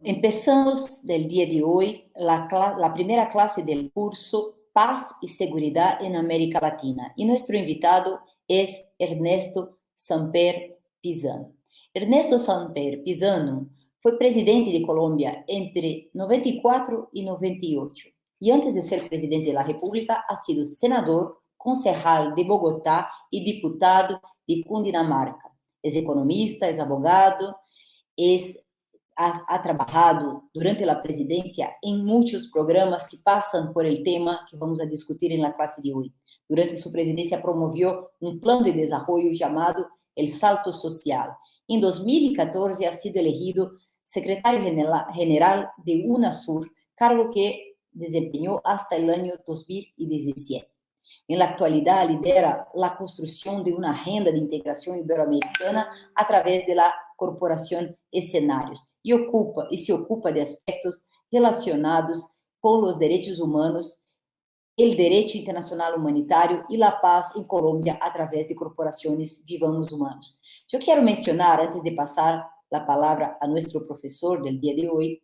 Empezamos del día de hoy la primera clase del curso Paz y Seguridad en América Latina y nuestro invitado es Ernesto Samper Pizano. Ernesto Samper Pizano fue presidente de Colombia entre 94 y 98 y antes de ser presidente de la República ha sido senador, concejal de Bogotá y diputado de Cundinamarca. Es economista, es abogado, ha trabajado durante la presidencia en muchos programas que pasan por el tema que vamos a discutir en la clase de hoy. Durante su presidencia promovió un plan de desarrollo llamado El Salto Social. En 2014 ha sido elegido secretario general de UNASUR, cargo que desempeñó hasta el año 2017. En la actualidad lidera la construcción de una agenda de integración iberoamericana a través de la Corporación Escenarios y se ocupa de aspectos relacionados con los derechos humanos, el derecho internacional humanitario y la paz en Colombia a través de corporaciones Vivamos Humanos. Yo quiero mencionar, antes de pasar la palabra a nuestro profesor del día de hoy,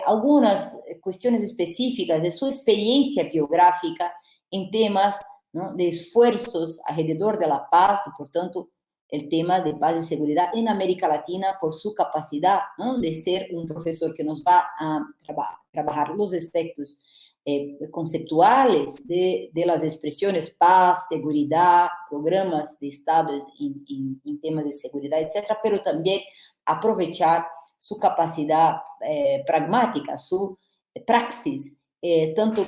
algunas cuestiones específicas de su experiencia biográfica en temas, ¿no?, de esfuerzos alrededor de la paz y, por tanto, el tema de paz y seguridad en América Latina por su capacidad, ¿no?, de ser un profesor que nos va a trabajar los aspectos conceptuales de las expresiones paz, seguridad, programas de Estado en temas de seguridad, etcétera, pero también aprovechar su capacidad pragmática, su praxis, tanto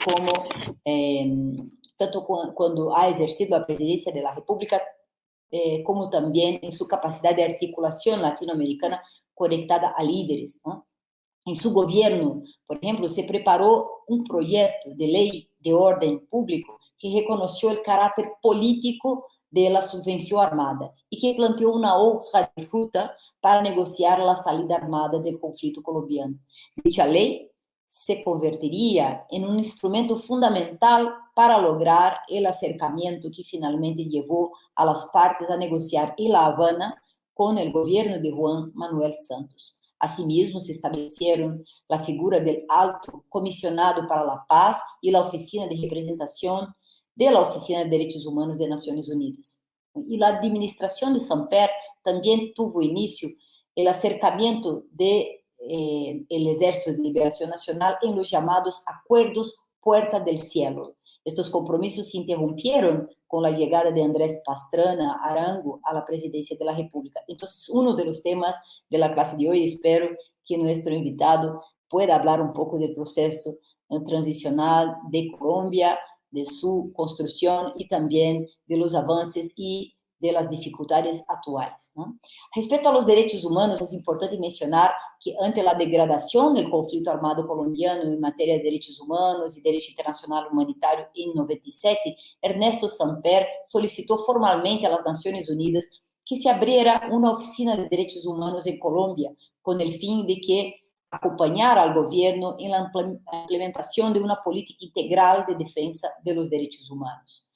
cuando ha ejercido la presidencia de la República, como también en su capacidad de articulación latinoamericana conectada a líderes, ¿no? En su gobierno, por ejemplo, se preparó un proyecto de ley de orden público que reconoció el carácter político de la subvención armada y que planteó una hoja de ruta para negociar la salida armada del conflicto colombiano. Dicha ley se convertiría en un instrumento fundamental para lograr el acercamiento que finalmente llevó a las partes a negociar en La Habana con el gobierno de Juan Manuel Santos. Asimismo, se establecieron la figura del Alto Comisionado para la Paz y la Oficina de Representación de la Oficina de Derechos Humanos de Naciones Unidas. Y la administración de Samper también tuvo inicio el acercamiento de el Ejército de Liberación Nacional en los llamados Acuerdos Puerta del Cielo. Estos compromisos se interrumpieron con la llegada de Andrés Pastrana Arango a la presidencia de la República. Entonces, uno de los temas de la clase de hoy, espero que nuestro invitado pueda hablar un poco del proceso transicional de Colombia, de su construcción y también de los avances y de las dificultades actuales, ¿no? Respecto a los derechos humanos, es importante mencionar que ante la degradación del conflicto armado colombiano en materia de derechos humanos y derecho internacional humanitario en 97, Ernesto Samper solicitó formalmente a las Naciones Unidas que se abriera una oficina de derechos humanos en Colombia, con el fin de que acompañara al gobierno en la implementación de una política integral de defensa de los derechos humanos.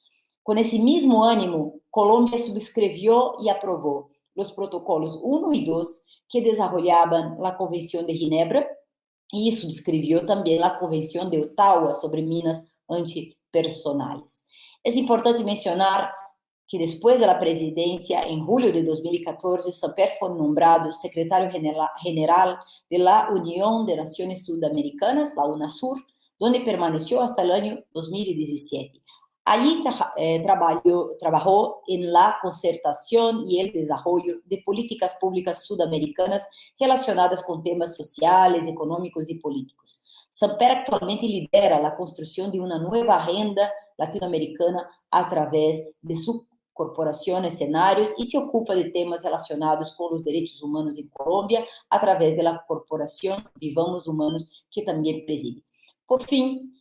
Con ese mismo ánimo, Colombia suscribió y aprobó los protocolos 1 y 2 que desarrollaban la Convención de Ginebra y suscribió también la Convención de Ottawa sobre minas antipersonales. Es importante mencionar que después de la presidencia, en julio de 2014, Samper fue nombrado secretario general de la Unión de Naciones Sudamericanas, la UNASUR, donde permaneció hasta el año 2017. Allí trabajó en la concertación y el desarrollo de políticas públicas sudamericanas relacionadas con temas sociales, económicos y políticos. Samper actualmente lidera la construcción de una nueva agenda latinoamericana a través de su corporación Escenarios y se ocupa de temas relacionados con los derechos humanos en Colombia a través de la corporación Vivamos Humanos, que también preside. Por fin,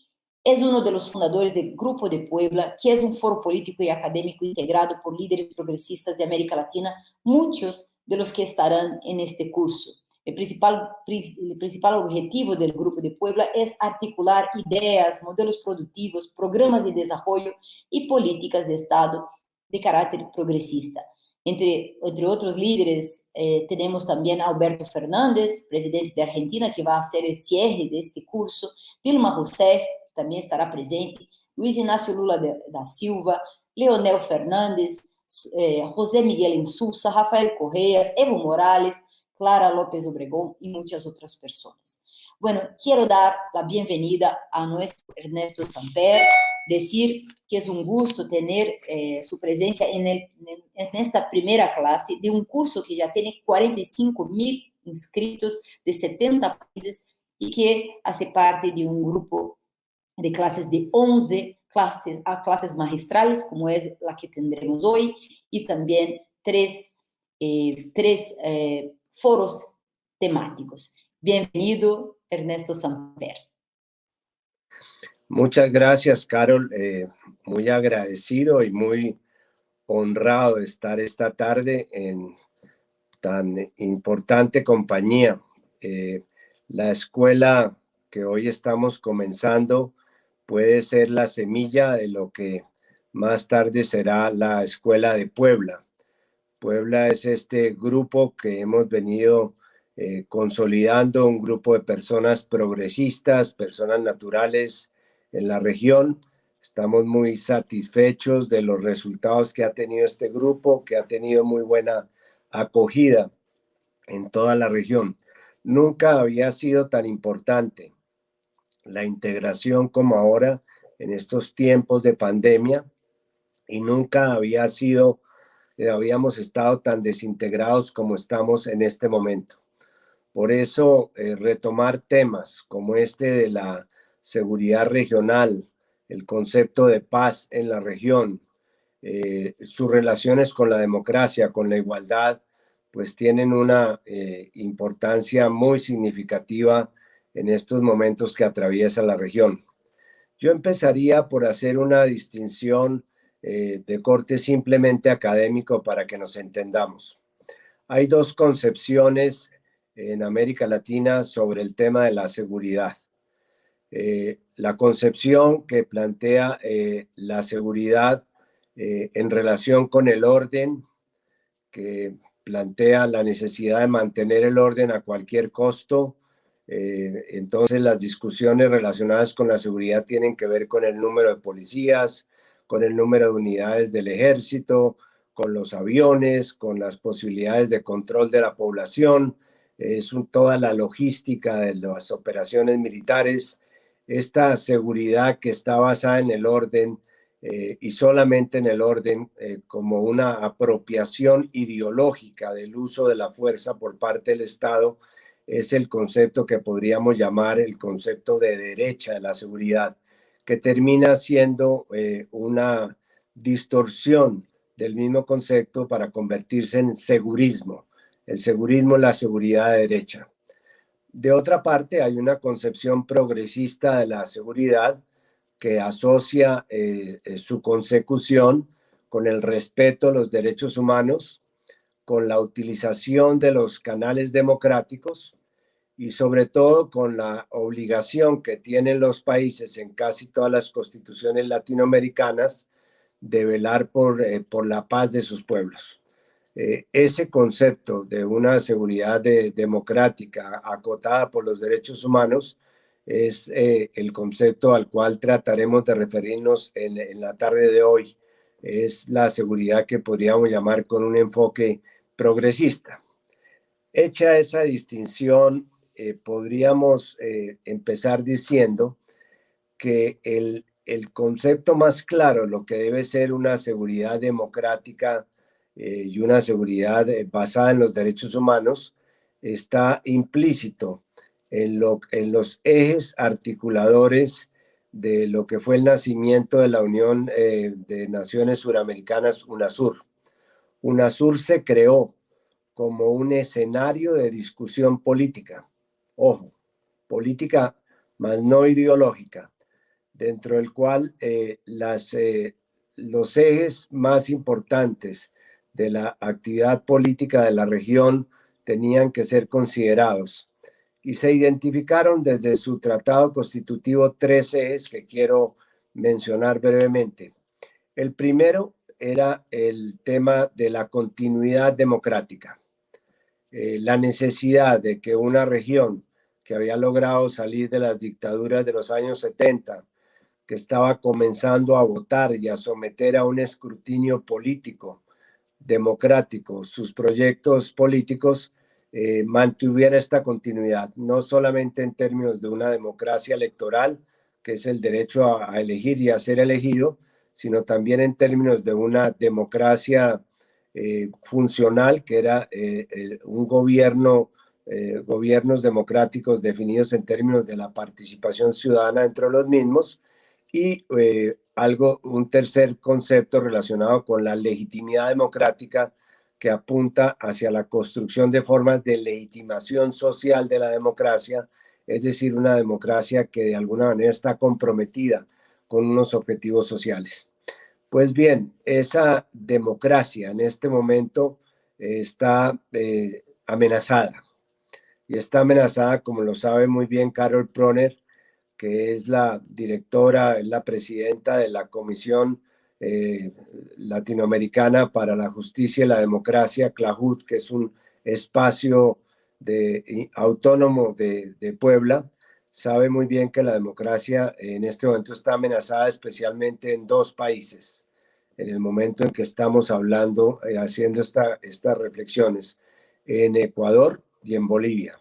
es uno de los fundadores del Grupo de Puebla, que es un foro político y académico integrado por líderes progresistas de América Latina, muchos de los que estarán en este curso. El principal objetivo del Grupo de Puebla es articular ideas, modelos productivos, programas de desarrollo y políticas de Estado de carácter progresista. Entre otros líderes, tenemos también a Alberto Fernández, presidente de Argentina, que va a hacer el cierre de este curso. Dilma Rousseff también estará presente. Luis Ignacio Lula da Silva, Leonel Fernández, José Miguel Insulza, Rafael Correas, Evo Morales, Clara López Obregón y muchas otras personas. Bueno, quiero dar la bienvenida a nuestro Ernesto Samper, decir que es un gusto tener su presencia en esta primera clase de un curso que ya tiene 45,000 inscritos de 70 países y que hace parte de un grupo de clases de 11 clases magistrales, como es la que tendremos hoy, y también tres foros temáticos. Bienvenido, Ernesto Samper. Muchas gracias, Carol. Muy agradecido y muy honrado de estar esta tarde en tan importante compañía. La escuela que hoy estamos comenzando puede ser la semilla de lo que más tarde será la Escuela de Puebla. Puebla es este grupo que hemos venido consolidando, un grupo de personas progresistas, personas naturales en la región. Estamos muy satisfechos de los resultados que ha tenido este grupo, que ha tenido muy buena acogida en toda la región. Nunca había sido tan importante la integración como ahora en estos tiempos de pandemia y nunca habíamos estado tan desintegrados como estamos en este momento. Por eso, retomar temas como este de la seguridad regional, el concepto de paz en la región, sus relaciones con la democracia, con la igualdad, pues tienen una importancia muy significativa en estos momentos que atraviesa la región. Yo empezaría por hacer una distinción de corte simplemente académico para que nos entendamos. Hay dos concepciones en América Latina sobre el tema de la seguridad. La concepción que plantea la seguridad en relación con el orden, que plantea la necesidad de mantener el orden a cualquier costo. Entonces las discusiones relacionadas con la seguridad tienen que ver con el número de policías, con el número de unidades del ejército, con los aviones, con las posibilidades de control de la población, toda la logística de las operaciones militares. Esta seguridad que está basada en el orden y solamente en el orden como una apropiación ideológica del uso de la fuerza por parte del Estado, es el concepto que podríamos llamar el concepto de derecha de la seguridad, que termina siendo una distorsión del mismo concepto para convertirse en segurismo. El segurismo es la seguridad de derecha. De otra parte, hay una concepción progresista de la seguridad que asocia su consecución con el respeto a los derechos humanos, con la utilización de los canales democráticos y sobre todo con la obligación que tienen los países en casi todas las constituciones latinoamericanas de velar por la paz de sus pueblos. Ese concepto de una seguridad democrática acotada por los derechos humanos es el concepto al cual trataremos de referirnos en la tarde de hoy. Es la seguridad que podríamos llamar con un enfoque progresista. Hecha esa distinción, podríamos empezar diciendo que el concepto más claro, lo que debe ser una seguridad democrática y una seguridad basada en los derechos humanos, está implícito en los ejes articuladores de lo que fue el nacimiento de la Unión de Naciones Suramericanas, UNASUR. UNASUR se creó como un escenario de discusión política, ojo, política más no ideológica, dentro del cual los ejes más importantes de la actividad política de la región tenían que ser considerados. Y se identificaron desde su tratado constitutivo 3 ejes que quiero mencionar brevemente. El primero era el tema de la continuidad democrática. La necesidad de que una región que había logrado salir de las dictaduras de los años 70, que estaba comenzando a votar y a someter a un escrutinio político democrático sus proyectos políticos, mantuviera esta continuidad, no solamente en términos de una democracia electoral, que es el derecho a elegir y a ser elegido, sino también en términos de una democracia funcional, que era un gobierno, gobiernos democráticos definidos en términos de la participación ciudadana entre los mismos, y un tercer concepto relacionado con la legitimidad democrática, que apunta hacia la construcción de formas de legitimación social de la democracia, es decir, una democracia que de alguna manera está comprometida con unos objetivos sociales. Pues bien, esa democracia en este momento está amenazada, y está amenazada, como lo sabe muy bien Carol Proner, que es la directora, es la presidenta de la Comisión Latinoamericana para la Justicia y la Democracia, CLAJUD, que es un espacio autónomo de Puebla. Sabe muy bien que la democracia en este momento está amenazada especialmente en dos países, en el momento en que estamos hablando, haciendo estas reflexiones, en Ecuador y en Bolivia,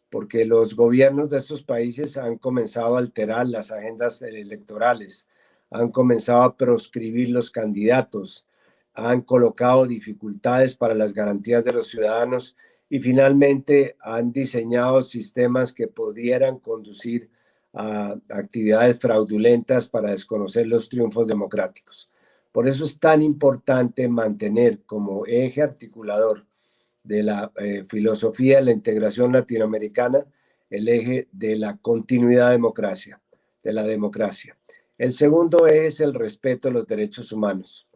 porque los gobiernos de estos países han comenzado a alterar las agendas electorales, han comenzado a proscribir los candidatos, han colocado dificultades para las garantías de los ciudadanos y finalmente han diseñado sistemas que pudieran conducir a actividades fraudulentas para desconocer los triunfos democráticos. Por eso es tan importante mantener como eje articulador de la filosofía de la integración latinoamericana el eje de la continuidad de la democracia. El segundo es el respeto a los derechos humanos,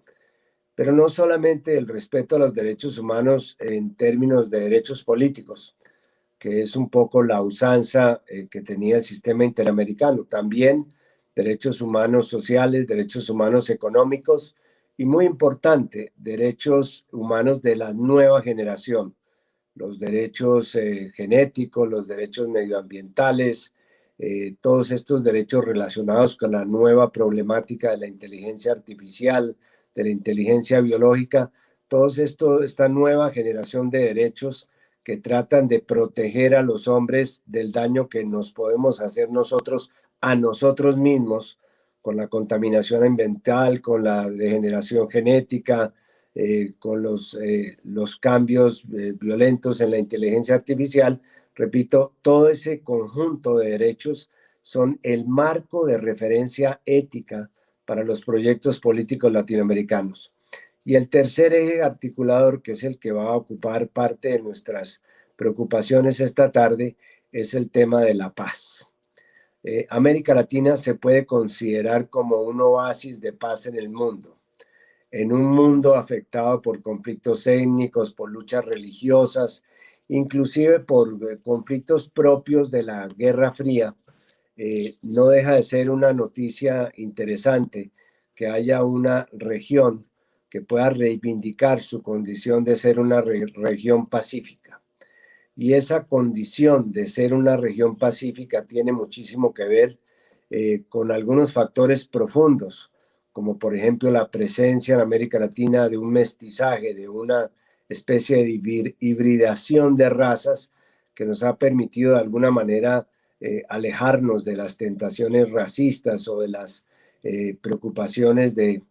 pero no solamente el respeto a los derechos humanos en términos de derechos políticos, que es un poco la usanza que tenía el sistema interamericano, también derechos humanos sociales, derechos humanos económicos y, muy importante, derechos humanos de la nueva generación, los derechos genéticos, los derechos medioambientales, todos estos derechos relacionados con la nueva problemática de la inteligencia artificial, de la inteligencia biológica, esta nueva generación de derechos que tratan de proteger a los hombres del daño que nos podemos hacer nosotros a nosotros mismos con la contaminación ambiental, con la degeneración genética, con los cambios violentos en la inteligencia artificial. Repito, todo ese conjunto de derechos son el marco de referencia ética para los proyectos políticos latinoamericanos. Y el tercer eje articulador, que es el que va a ocupar parte de nuestras preocupaciones esta tarde, es el tema de la paz. América Latina se puede considerar como un oasis de paz en el mundo, en un mundo afectado por conflictos étnicos, por luchas religiosas, inclusive por conflictos propios de la Guerra Fría. No deja de ser una noticia interesante que haya una región que pueda reivindicar su condición de ser una región pacífica. Y esa condición de ser una región pacífica tiene muchísimo que ver con algunos factores profundos, como por ejemplo la presencia en América Latina de un mestizaje, de una especie de hibridación de razas que nos ha permitido de alguna manera alejarnos de las tentaciones racistas o de las preocupaciones de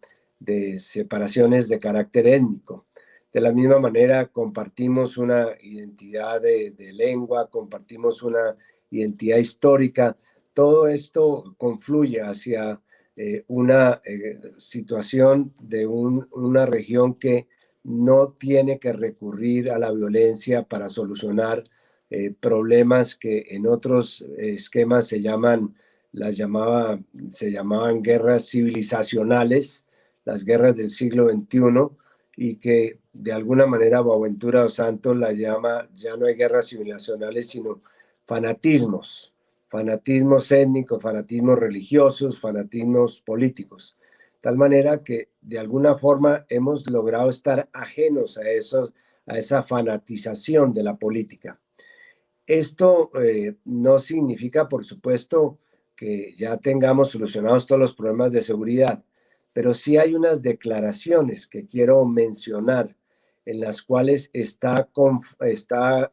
separaciones de carácter étnico. De la misma manera, compartimos una identidad de lengua, compartimos una identidad histórica. Todo esto confluye hacia una situación de una región que no tiene que recurrir a la violencia para solucionar problemas que en otros esquemas se llamaban guerras civilizacionales, las guerras del siglo XXI, y que de alguna manera Boaventura dos Santos la llama, ya no hay guerras civilizacionales, sino fanatismos étnicos, fanatismos religiosos, fanatismos políticos. Tal manera que de alguna forma hemos logrado estar ajenos a esa fanatización de la política. Esto no significa, por supuesto, que ya tengamos solucionados todos los problemas de seguridad, pero sí hay unas declaraciones que quiero mencionar en las cuales está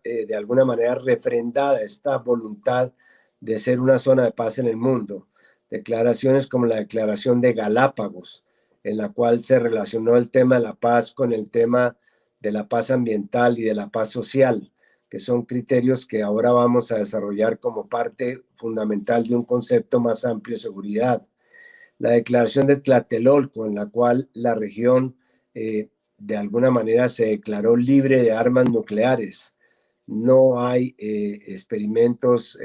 de alguna manera refrendada esta voluntad de ser una zona de paz en el mundo. Declaraciones como la Declaración de Galápagos, en la cual se relacionó el tema de la paz con el tema de la paz ambiental y de la paz social, que son criterios que ahora vamos a desarrollar como parte fundamental de un concepto más amplio de seguridad. La declaración de Tlatelolco, en la cual la región de alguna manera se declaró libre de armas nucleares. No hay experimentos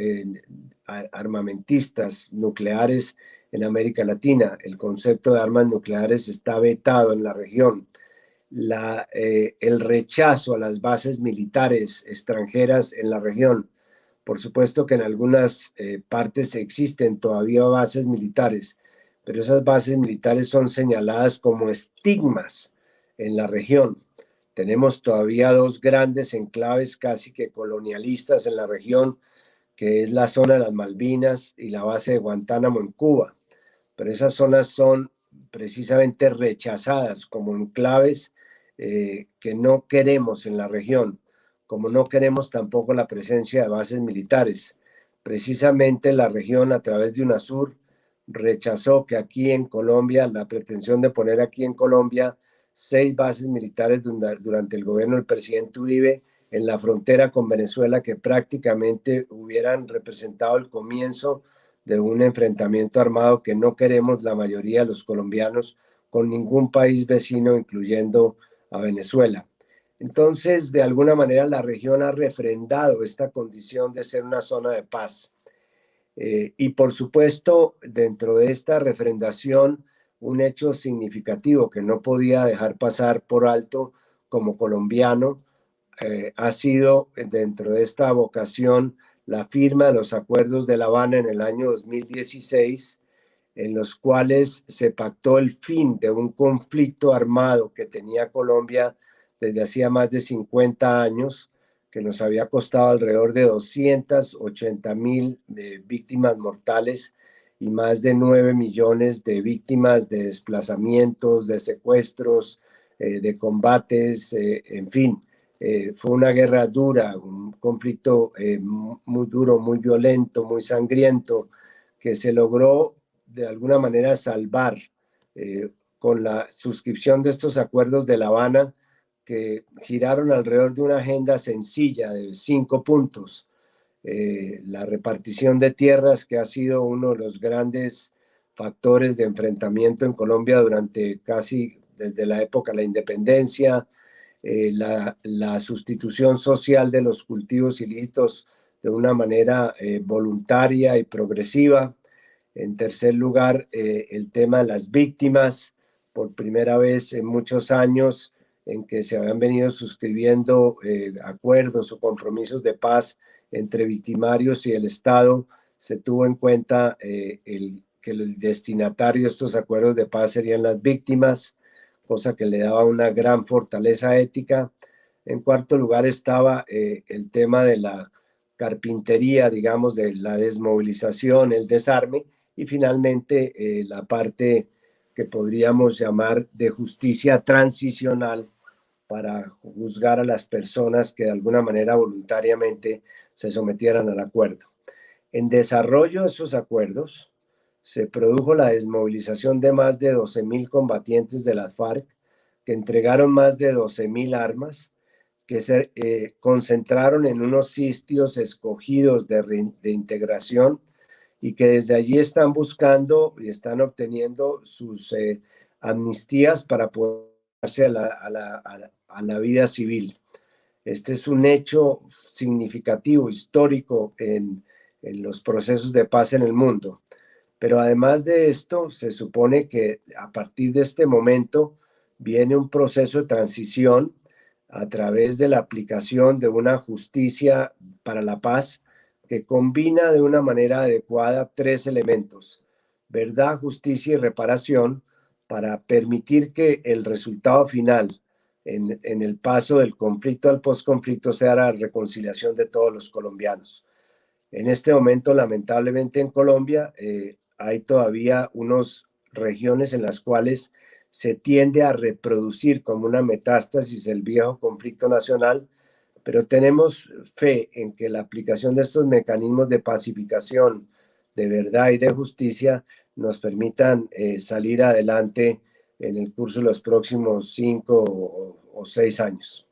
armamentistas nucleares en América Latina. El concepto de armas nucleares está vetado en la región. El rechazo a las bases militares extranjeras en la región. Por supuesto que en algunas partes existen todavía bases militares, pero esas bases militares son señaladas como estigmas en la región. Tenemos todavía dos grandes enclaves casi que colonialistas en la región, que es la zona de las Malvinas y la base de Guantánamo en Cuba. Pero esas zonas son precisamente rechazadas como enclaves que no queremos en la región, como no queremos tampoco la presencia de bases militares. Precisamente la región, a través de UNASUR, rechazó que aquí en Colombia, la pretensión de poner aquí en Colombia 6 bases militares durante el gobierno del presidente Uribe en la frontera con Venezuela, que prácticamente hubieran representado el comienzo de un enfrentamiento armado que no queremos la mayoría de los colombianos con ningún país vecino, incluyendo a Venezuela. Entonces, de alguna manera, la región ha refrendado esta condición de ser una zona de paz. Y por supuesto, dentro de esta refrendación, un hecho significativo que no podía dejar pasar por alto como colombiano, ha sido dentro de esta vocación la firma de los acuerdos de La Habana en el año 2016, en los cuales se pactó el fin de un conflicto armado que tenía Colombia desde hacía más de 50 años, que nos había costado alrededor de 280.000 víctimas mortales y más de 9 millones de víctimas de desplazamientos, de secuestros, de combates, en fin. Fue una guerra dura, un conflicto muy duro, muy violento, muy sangriento, que se logró de alguna manera salvar con la suscripción de estos acuerdos de La Habana, que giraron alrededor de una agenda sencilla de 5 puntos. La repartición de tierras, que ha sido uno de los grandes factores de enfrentamiento en Colombia durante casi desde la época de la independencia, la sustitución social de los cultivos ilícitos de una manera voluntaria y progresiva. En tercer lugar, el tema de las víctimas, por primera vez en muchos años en que se habían venido suscribiendo acuerdos o compromisos de paz entre victimarios y el Estado, se tuvo en cuenta que el destinatario de estos acuerdos de paz serían las víctimas, cosa que le daba una gran fortaleza ética. En cuarto lugar estaba el tema de la carpintería, digamos, de la desmovilización, el desarme, y finalmente la parte que podríamos llamar de justicia transicional para juzgar a las personas que de alguna manera voluntariamente se sometieran al acuerdo. En desarrollo de esos acuerdos se produjo la desmovilización de más de 12.000 combatientes de las FARC, que entregaron más de 12.000 armas, que se concentraron en unos sitios escogidos de integración y que desde allí están buscando y están obteniendo sus amnistías para poder pasarse a la vida civil. Este es un hecho significativo, histórico en los procesos de paz en el mundo. Pero además de esto, se supone que a partir de este momento viene un proceso de transición a través de la aplicación de una justicia para la paz que combina de una manera adecuada 3 elementos: verdad, justicia y reparación, para permitir que el resultado final en el paso del conflicto al posconflicto sea la reconciliación de todos los colombianos. En este momento, lamentablemente en Colombia, hay todavía unas regiones en las cuales se tiende a reproducir como una metástasis el viejo conflicto nacional, pero tenemos fe en que la aplicación de estos mecanismos de pacificación, de verdad y de justicia nos permitan salir adelante en el curso de los próximos 5 o 6 años.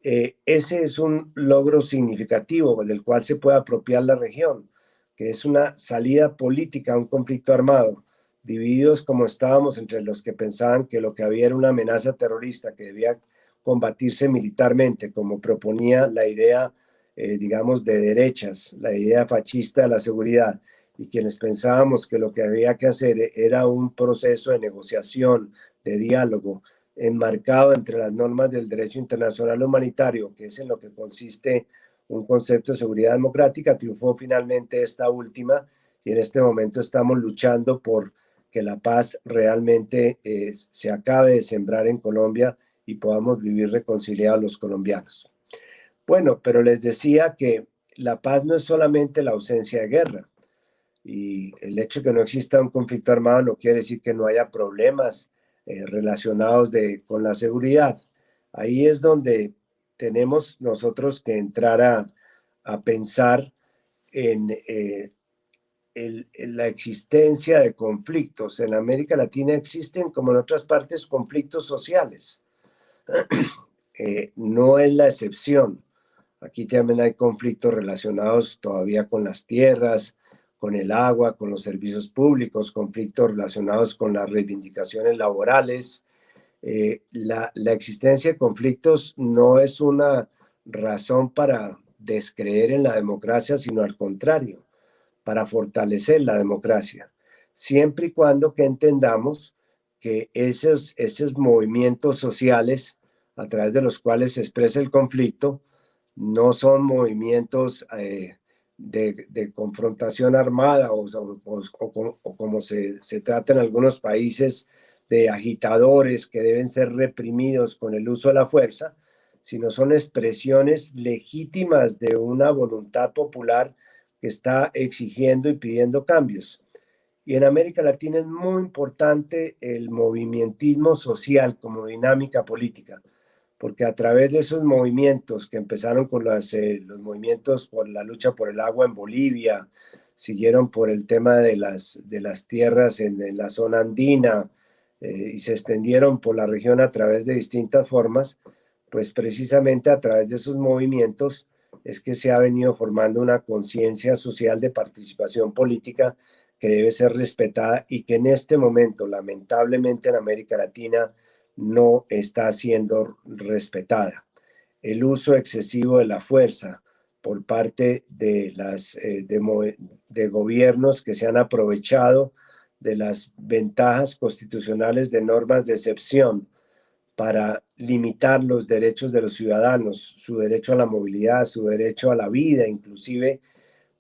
Ese es un logro significativo del cual se puede apropiar la región, que es una salida política a un conflicto armado, divididos como estábamos entre los que pensaban que lo que había era una amenaza terrorista que debía combatirse militarmente, como proponía la idea, digamos, de derechas, la idea fascista de la seguridad, y quienes pensábamos que lo que había que hacer era un proceso de negociación, de diálogo, enmarcado entre las normas del derecho internacional humanitario, que es en lo que consiste un concepto de seguridad democrática, triunfó finalmente esta última y en este momento estamos luchando por que la paz realmente se acabe de sembrar en Colombia y podamos vivir reconciliados los colombianos. Bueno, pero les decía que la paz no es solamente la ausencia de guerra y el hecho de que no exista un conflicto armado no quiere decir que no haya problemas relacionados con la seguridad. Ahí es donde tenemos nosotros que entrar a pensar en la existencia de conflictos. En América Latina existen, como en otras partes, conflictos sociales. No es la excepción. Aquí también hay conflictos relacionados todavía con las tierras, con el agua, con los servicios públicos, conflictos relacionados con las reivindicaciones laborales. La existencia de conflictos no es una razón para descreer en la democracia, sino al contrario, para fortalecer la democracia, siempre y cuando que entendamos que esos movimientos sociales a través de los cuales se expresa el conflicto no son movimientos de confrontación armada o como se trata en algunos países de agitadores que deben ser reprimidos con el uso de la fuerza, sino son expresiones legítimas de una voluntad popular que está exigiendo y pidiendo cambios. Y en América Latina es muy importante el movimentismo social como dinámica política, porque a través de esos movimientos que empezaron con los movimientos por la lucha por el agua en Bolivia, siguieron por el tema de las tierras en la zona andina y se extendieron por la región a través de distintas formas, pues precisamente a través de esos movimientos es que se ha venido formando una conciencia social de participación política que debe ser respetada y que en este momento, lamentablemente en América Latina, no está siendo respetada. El uso excesivo de la fuerza por parte de gobiernos que se han aprovechado de las ventajas constitucionales de normas de excepción para limitar los derechos de los ciudadanos, su derecho a la movilidad, su derecho a la vida, inclusive,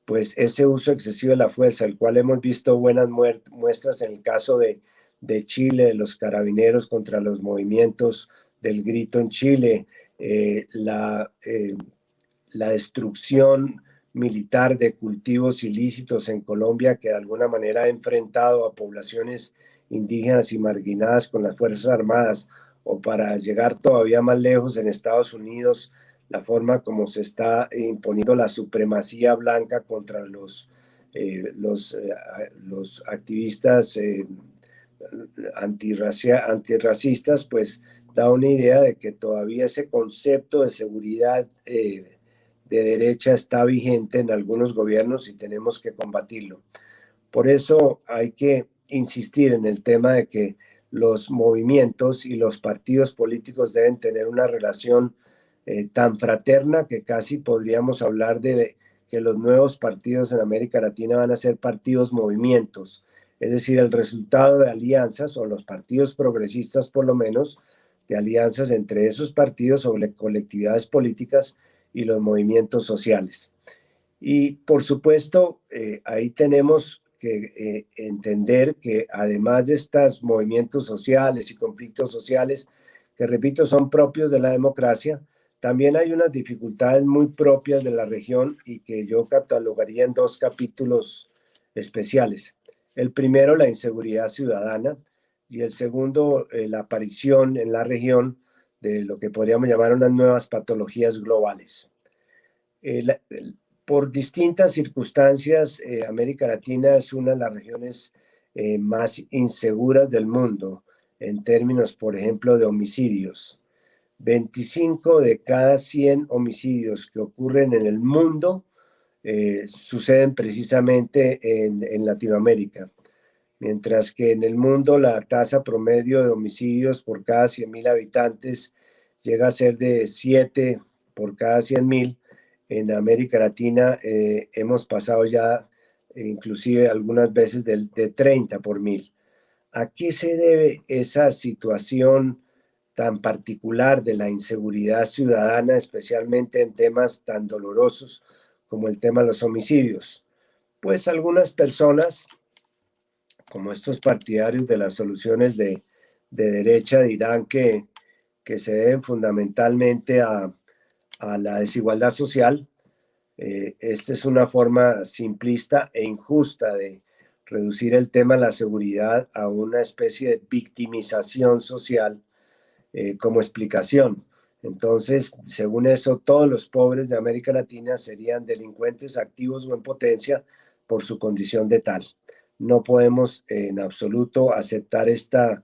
pues ese uso excesivo de la fuerza, el cual hemos visto buenas muestras en el caso de Chile, de los carabineros contra los movimientos del grito en Chile, la destrucción militar de cultivos ilícitos en Colombia que de alguna manera ha enfrentado a poblaciones indígenas y marginadas con las Fuerzas Armadas, o para llegar todavía más lejos en Estados Unidos, la forma como se está imponiendo la supremacía blanca contra los activistas antirracistas, pues da una idea de que todavía ese concepto de seguridad de derecha está vigente en algunos gobiernos y tenemos que combatirlo. Por eso hay que insistir en el tema de que los movimientos y los partidos políticos deben tener una relación tan fraterna que casi podríamos hablar de que los nuevos partidos en América Latina van a ser partidos movimientos, es decir, el resultado de alianzas, o los partidos progresistas por lo menos, de alianzas entre esos partidos sobre colectividades políticas y los movimientos sociales. Y por supuesto, ahí tenemos que entender que además de estos movimientos sociales y conflictos sociales, que repito, son propios de la democracia, también hay unas dificultades muy propias de la región y que yo catalogaría en dos capítulos especiales. El primero, la inseguridad ciudadana, y el segundo, la aparición en la región de lo que podríamos llamar unas nuevas patologías globales. Por distintas circunstancias, América Latina es una de las regiones más inseguras del mundo en términos, por ejemplo, de homicidios. 25 de cada 100 homicidios que ocurren en el mundo suceden precisamente en Latinoamérica, mientras que en el mundo la tasa promedio de homicidios por cada 100.000 habitantes llega a ser de 7 por cada 100.000. En América Latina hemos pasado ya inclusive algunas veces de 30 por 1.000. ¿A qué se debe esa situación tan particular de la inseguridad ciudadana, especialmente en temas tan dolorosos como el tema de los homicidios? Pues algunas personas, como estos partidarios de las soluciones de derecha, dirán que se deben fundamentalmente a la desigualdad social. Esta es una forma simplista e injusta de reducir el tema de la seguridad a una especie de victimización social como explicación. Entonces, según eso, todos los pobres de América Latina serían delincuentes activos o en potencia por su condición de tal. No podemos en absoluto aceptar esta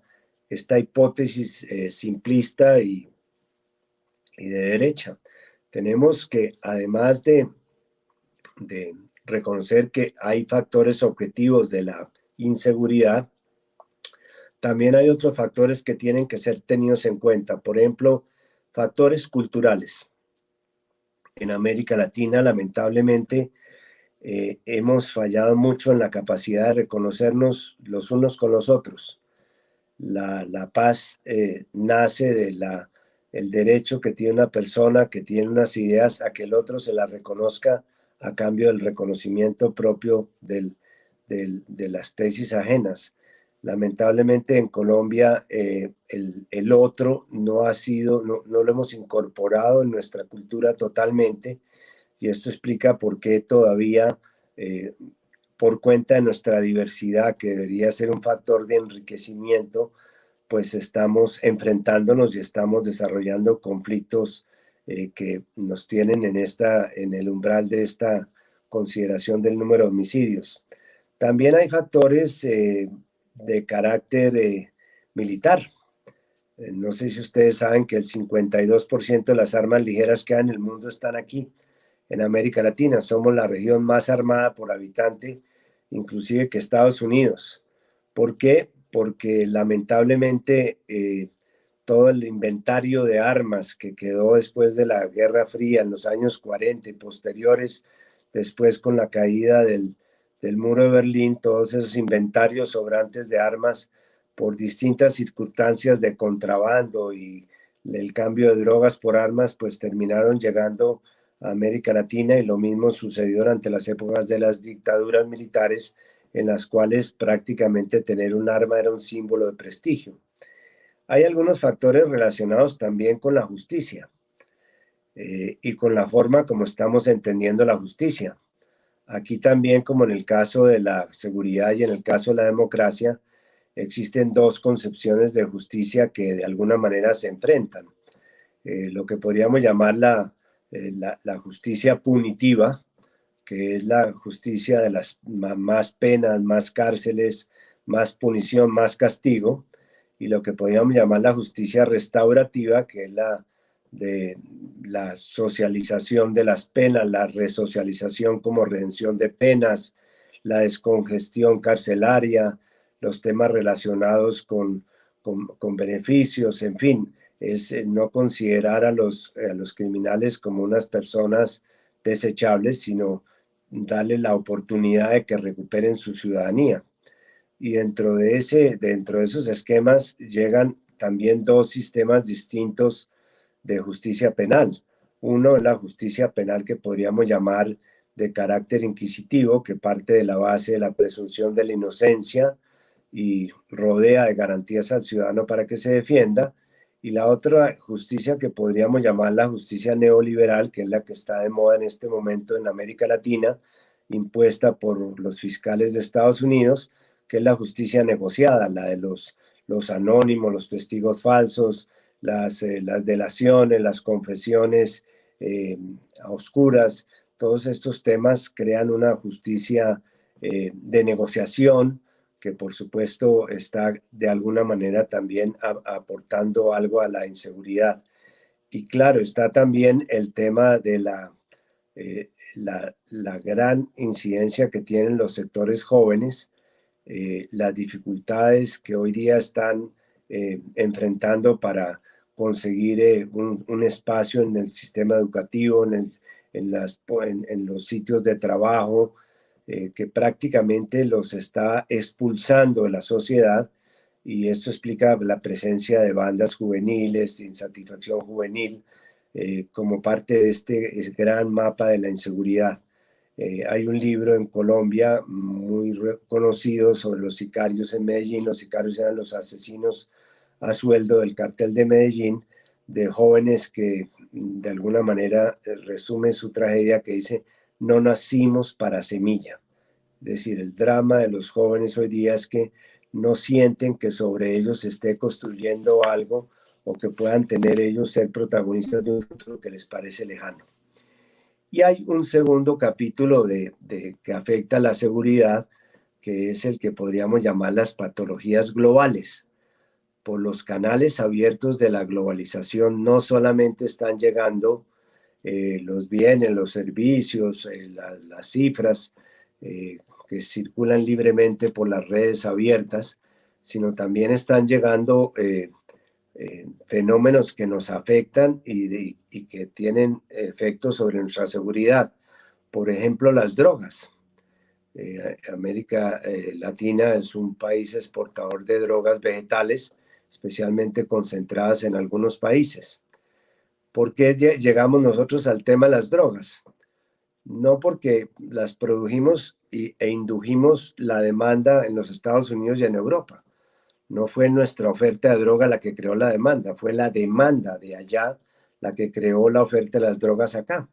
hipótesis simplista y de derecha. Tenemos que, además de reconocer que hay factores objetivos de la inseguridad, también hay otros factores que tienen que ser tenidos en cuenta. Por ejemplo, factores culturales. En América Latina, lamentablemente, hemos fallado mucho en la capacidad de reconocernos los unos con los otros. La paz nace de el derecho que tiene una persona que tiene unas ideas a que el otro se las reconozca a cambio del reconocimiento propio de las tesis ajenas. Lamentablemente en Colombia el otro no lo hemos incorporado en nuestra cultura totalmente, y esto explica por qué todavía, por cuenta de nuestra diversidad, que debería ser un factor de enriquecimiento, pues estamos enfrentándonos y estamos desarrollando conflictos que nos tienen en el umbral de esta consideración del número de homicidios. También hay factores de carácter militar. No sé si ustedes saben que el 52% de las armas ligeras que hay en el mundo están aquí, en América Latina. Somos la región más armada por habitante, inclusive que Estados Unidos. ¿Por qué? Porque lamentablemente todo el inventario de armas que quedó después de la Guerra Fría en los años 40 y posteriores, después con la caída del muro de Berlín, todos esos inventarios sobrantes de armas por distintas circunstancias de contrabando y el cambio de drogas por armas, pues terminaron llegando a América Latina, y lo mismo sucedió durante las épocas de las dictaduras militares, en las cuales prácticamente tener un arma era un símbolo de prestigio. Hay algunos factores relacionados también con la justicia y con la forma como estamos entendiendo la justicia. Aquí también, como en el caso de la seguridad y en el caso de la democracia, existen dos concepciones de justicia que de alguna manera se enfrentan. Lo que podríamos llamar la justicia punitiva, que es la justicia de las más penas, más cárceles, más punición, más castigo, y lo que podríamos llamar la justicia restaurativa, que es de la socialización de las penas, la resocialización como redención de penas, la descongestión carcelaria, los temas relacionados con beneficios, en fin, es no considerar a los criminales como unas personas desechables, sino darles la oportunidad de que recuperen su ciudadanía. Y dentro de esos esquemas llegan también dos sistemas distintos de justicia penal. Uno es la justicia penal que podríamos llamar de carácter inquisitivo que parte de la base de la presunción de la inocencia y rodea de garantías al ciudadano para que se defienda, y la otra justicia que podríamos llamar la justicia neoliberal, que es la que está de moda en este momento en América Latina, impuesta por los fiscales de Estados Unidos, que es la justicia negociada, la de los anónimos, los testigos falsos, las delaciones, las confesiones oscuras. Todos estos temas crean una justicia de negociación que por supuesto está de alguna manera también aportando algo a la inseguridad. Y claro, está también el tema de la gran incidencia que tienen los sectores jóvenes, las dificultades que hoy día están enfrentando para conseguir un espacio en el sistema educativo, en los sitios de trabajo, que prácticamente los está expulsando de la sociedad, y esto explica la presencia de bandas juveniles, de insatisfacción juvenil, como parte de este gran mapa de la inseguridad. Hay un libro en Colombia muy conocido sobre los sicarios en Medellín. Los sicarios eran los asesinos a sueldo del cartel de Medellín, de jóvenes que de alguna manera resume su tragedia, que dice: no nacimos para semilla. Es decir, el drama de los jóvenes hoy día es que no sienten que sobre ellos se esté construyendo algo, o que puedan tener ellos ser protagonistas de un futuro que les parece lejano. Y hay un segundo capítulo que afecta a la seguridad, que es el que podríamos llamar las patologías globales. Por los canales abiertos de la globalización no solamente están llegando los bienes, los servicios, las cifras que circulan libremente por las redes abiertas, sino también están llegando fenómenos que nos afectan y que tienen efectos sobre nuestra seguridad. Por ejemplo, las drogas. América Latina es un país exportador de drogas vegetales, especialmente concentradas en algunos países. ¿Por qué llegamos nosotros al tema de las drogas? No porque las produjimos e indujimos la demanda en los Estados Unidos y en Europa. No fue nuestra oferta de droga la que creó la demanda, fue la demanda de allá la que creó la oferta de las drogas acá.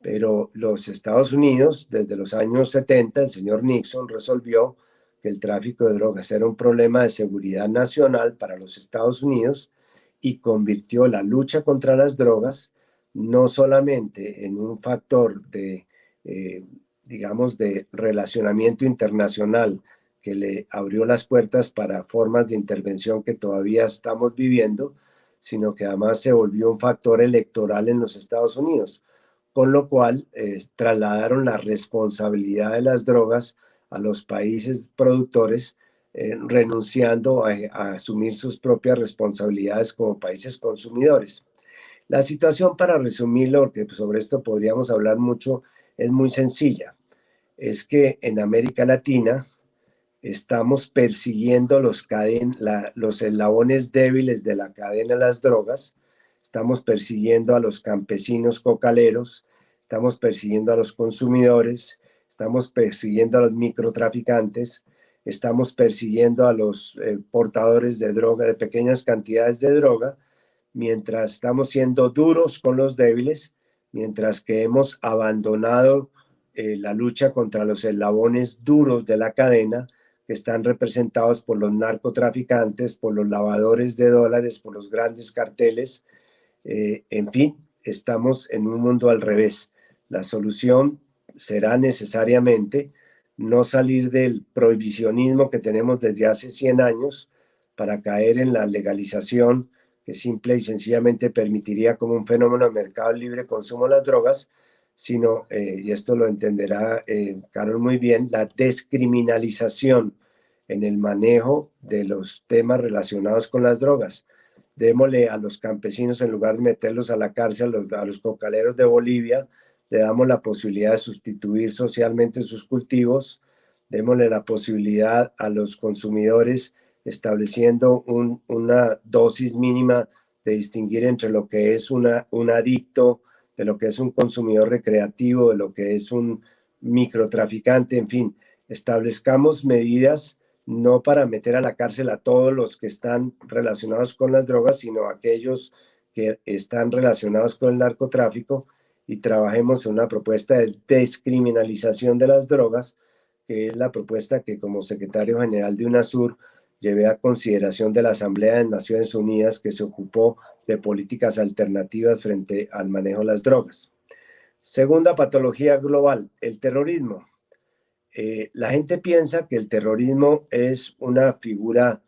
Pero los Estados Unidos, desde los años 70, el señor Nixon resolvió que el tráfico de drogas era un problema de seguridad nacional para los Estados Unidos, y convirtió la lucha contra las drogas no solamente en un factor digamos, de relacionamiento internacional que le abrió las puertas para formas de intervención que todavía estamos viviendo, sino que además se volvió un factor electoral en los Estados Unidos, con lo cual trasladaron la responsabilidad de las drogas a los países productores, renunciando a asumir sus propias responsabilidades como países consumidores. La situación, para resumirlo, porque sobre esto podríamos hablar mucho, es muy sencilla. Es que en América Latina estamos persiguiendo los eslabones débiles de la cadena de las drogas. Estamos persiguiendo a los campesinos cocaleros, estamos persiguiendo a los consumidores, estamos persiguiendo a los microtraficantes, estamos persiguiendo a los portadores de droga, de pequeñas cantidades de droga, mientras estamos siendo duros con los débiles, mientras que hemos abandonado la lucha contra los eslabones duros de la cadena, que están representados por los narcotraficantes, por los lavadores de dólares, por los grandes carteles. En fin, estamos en un mundo al revés. La solución será necesariamente no salir del prohibicionismo que tenemos desde hace 100 años para caer en la legalización, que simple y sencillamente permitiría como un fenómeno de mercado libre consumo de las drogas, sino, y esto lo entenderá Carol muy bien, la descriminalización en el manejo de los temas relacionados con las drogas. Démosle a los campesinos, en lugar de meterlos a la cárcel, a los cocaleros de Bolivia, le damos la posibilidad de sustituir socialmente sus cultivos. Démosle la posibilidad a los consumidores, estableciendo una dosis mínima de distinguir entre lo que es un adicto de lo que es un consumidor recreativo, de lo que es un microtraficante, en fin, establezcamos medidas no para meter a la cárcel a todos los que están relacionados con las drogas, sino a aquellos que están relacionados con el narcotráfico, y trabajemos en una propuesta de descriminalización de las drogas, que es la propuesta que como secretario general de UNASUR llevé a consideración de la Asamblea de Naciones Unidas, que se ocupó de políticas alternativas frente al manejo de las drogas. Segunda patología global, el terrorismo. La gente piensa que el terrorismo es una figura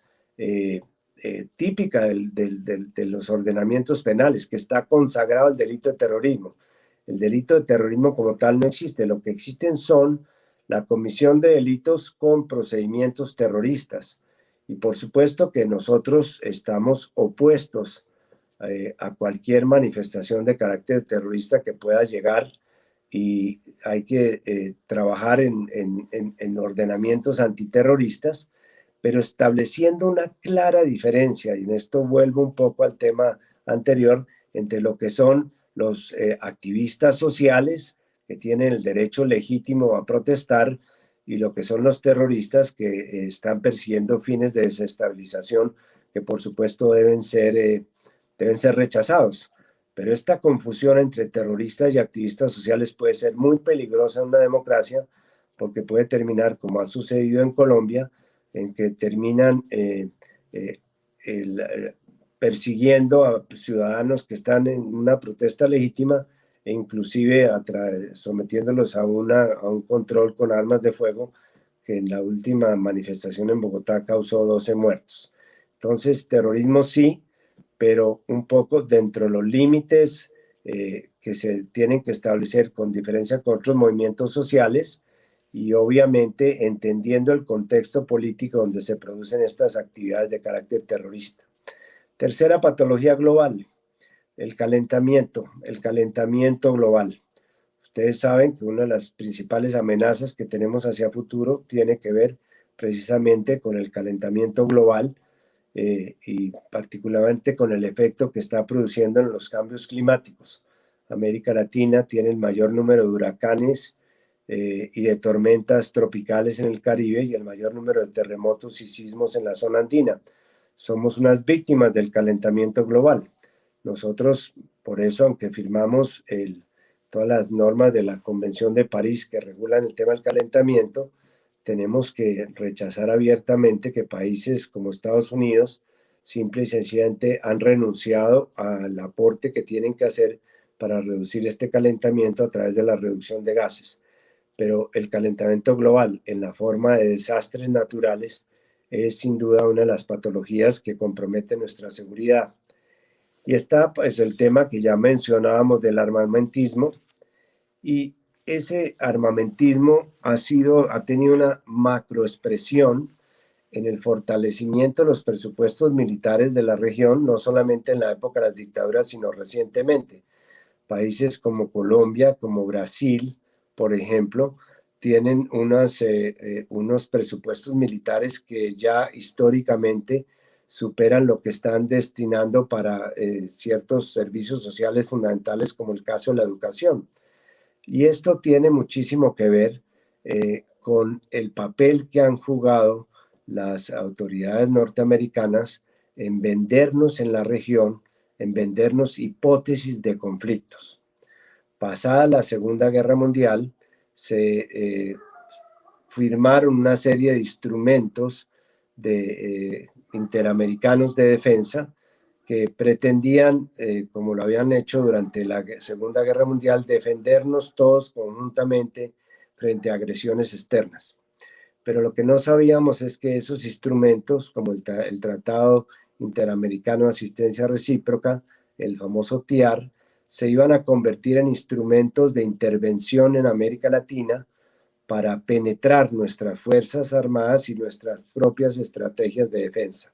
típica de los ordenamientos penales, que está consagrado el delito de terrorismo. El delito de terrorismo como tal no existe. Lo que existen son la comisión de delitos con procedimientos terroristas. Y por supuesto que nosotros estamos opuestos a cualquier manifestación de carácter terrorista que pueda llegar, y hay que trabajar en ordenamientos antiterroristas, pero estableciendo una clara diferencia, y en esto vuelvo un poco al tema anterior, entre lo que son los activistas sociales, que tienen el derecho legítimo a protestar, y lo que son los terroristas que están persiguiendo fines de desestabilización, que por supuesto deben ser rechazados. Pero esta confusión entre terroristas y activistas sociales puede ser muy peligrosa en una democracia, porque puede terminar, como ha sucedido en Colombia, en que terminan persiguiendo a ciudadanos que están en una protesta legítima, e inclusive sometiéndolos a un control con armas de fuego, que en la última manifestación en Bogotá causó 12 muertos. Entonces, terrorismo sí, pero un poco dentro de los límites que se tienen que establecer, con diferencia con otros movimientos sociales, y obviamente entendiendo el contexto político donde se producen estas actividades de carácter terrorista. Tercera patología global, el calentamiento global. Ustedes saben que una de las principales amenazas que tenemos hacia futuro tiene que ver precisamente con el calentamiento global, y particularmente con el efecto que está produciendo en los cambios climáticos. América Latina tiene el mayor número de huracanes y de tormentas tropicales en el Caribe, y el mayor número de terremotos y sismos en la zona andina. Somos unas víctimas del calentamiento global. Nosotros, por eso, aunque firmamos todas las normas de la Convención de París que regulan el tema del calentamiento, tenemos que rechazar abiertamente que países como Estados Unidos simple y sencillamente han renunciado al aporte que tienen que hacer para reducir este calentamiento a través de la reducción de gases. Pero el calentamiento global en la forma de desastres naturales es sin duda una de las patologías que compromete nuestra seguridad. Y está pues el tema que ya mencionábamos del armamentismo, y ese armamentismo ha tenido una macroexpresión en el fortalecimiento de los presupuestos militares de la región, no solamente en la época de las dictaduras, sino recientemente. Países como Colombia, como Brasil, por ejemplo, tienen unos presupuestos militares que ya históricamente superan lo que están destinando para ciertos servicios sociales fundamentales, como el caso de la educación. Y esto tiene muchísimo que ver con el papel que han jugado las autoridades norteamericanas en vendernos en la región, en vendernos hipótesis de conflictos. Pasada la Segunda Guerra Mundial, se firmaron una serie de instrumentos interamericanos de defensa, que pretendían, como lo habían hecho durante la Segunda Guerra Mundial, defendernos todos conjuntamente frente a agresiones externas. Pero lo que no sabíamos es que esos instrumentos, como el Tratado Interamericano de Asistencia Recíproca, el famoso TIAR, se iban a convertir en instrumentos de intervención en América Latina para penetrar nuestras Fuerzas Armadas y nuestras propias estrategias de defensa.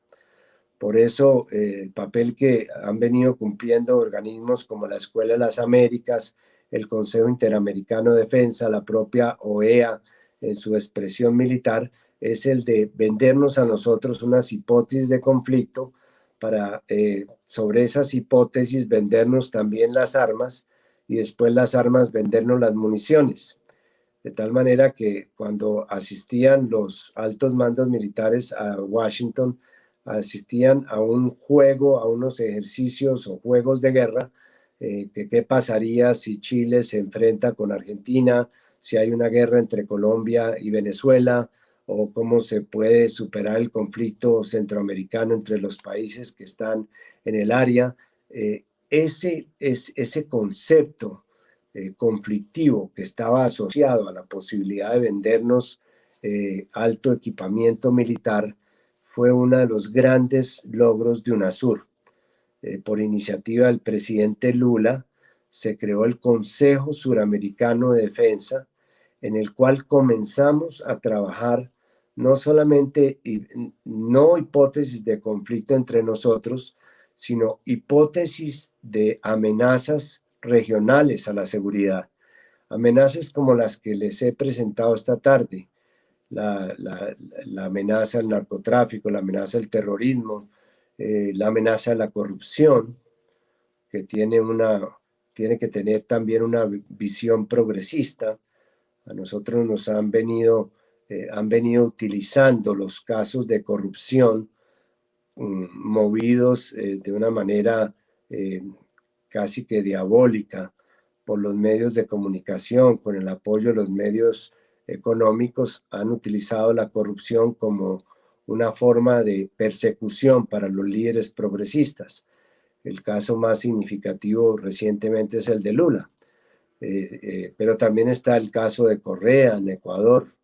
Por eso, el papel que han venido cumpliendo organismos como la Escuela de las Américas, el Consejo Interamericano de Defensa, la propia OEA en su expresión militar, es el de vendernos a nosotros unas hipótesis de conflicto para, sobre esas hipótesis, vendernos también las armas y después las armas vendernos las municiones. De tal manera que cuando asistían los altos mandos militares a Washington, asistían a un juego, a unos ejercicios o juegos de guerra, que qué pasaría si Chile se enfrenta con Argentina, si hay una guerra entre Colombia y Venezuela, o cómo se puede superar el conflicto centroamericano entre los países que están en el área. Ese concepto conflictivo que estaba asociado a la posibilidad de vendernos alto equipamiento militar fue uno de los grandes logros de UNASUR. Por iniciativa del presidente Lula, se creó el Consejo Suramericano de Defensa, en el cual comenzamos a trabajar no solamente no hipótesis de conflicto entre nosotros, sino hipótesis de amenazas regionales a la seguridad. Amenazas como las que les he presentado esta tarde, la amenaza del narcotráfico, la amenaza del terrorismo, la amenaza de la corrupción, que tiene que tener también una visión progresista. A nosotros nos han venido utilizando los casos de corrupción movidos de una manera casi que diabólica por los medios de comunicación, con el apoyo de los medios económicos, han utilizado la corrupción como una forma de persecución para los líderes progresistas. El caso más significativo recientemente es el de Lula, pero también está el caso de Correa en Ecuador,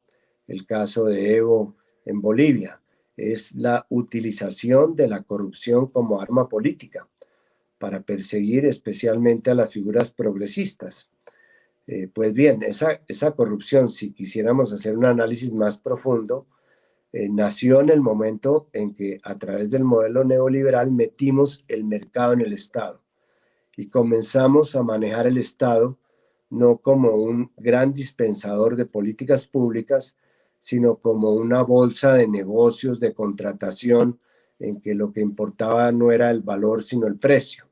el caso de Evo en Bolivia. Es la utilización de la corrupción como arma política para perseguir especialmente a las figuras progresistas. Pues bien, esa corrupción, si quisiéramos hacer un análisis más profundo, nació en el momento en que a través del modelo neoliberal metimos el mercado en el Estado y comenzamos a manejar el Estado no como un gran dispensador de políticas públicas, sino como una bolsa de negocios, de contratación, en que lo que importaba no era el valor, sino el precio.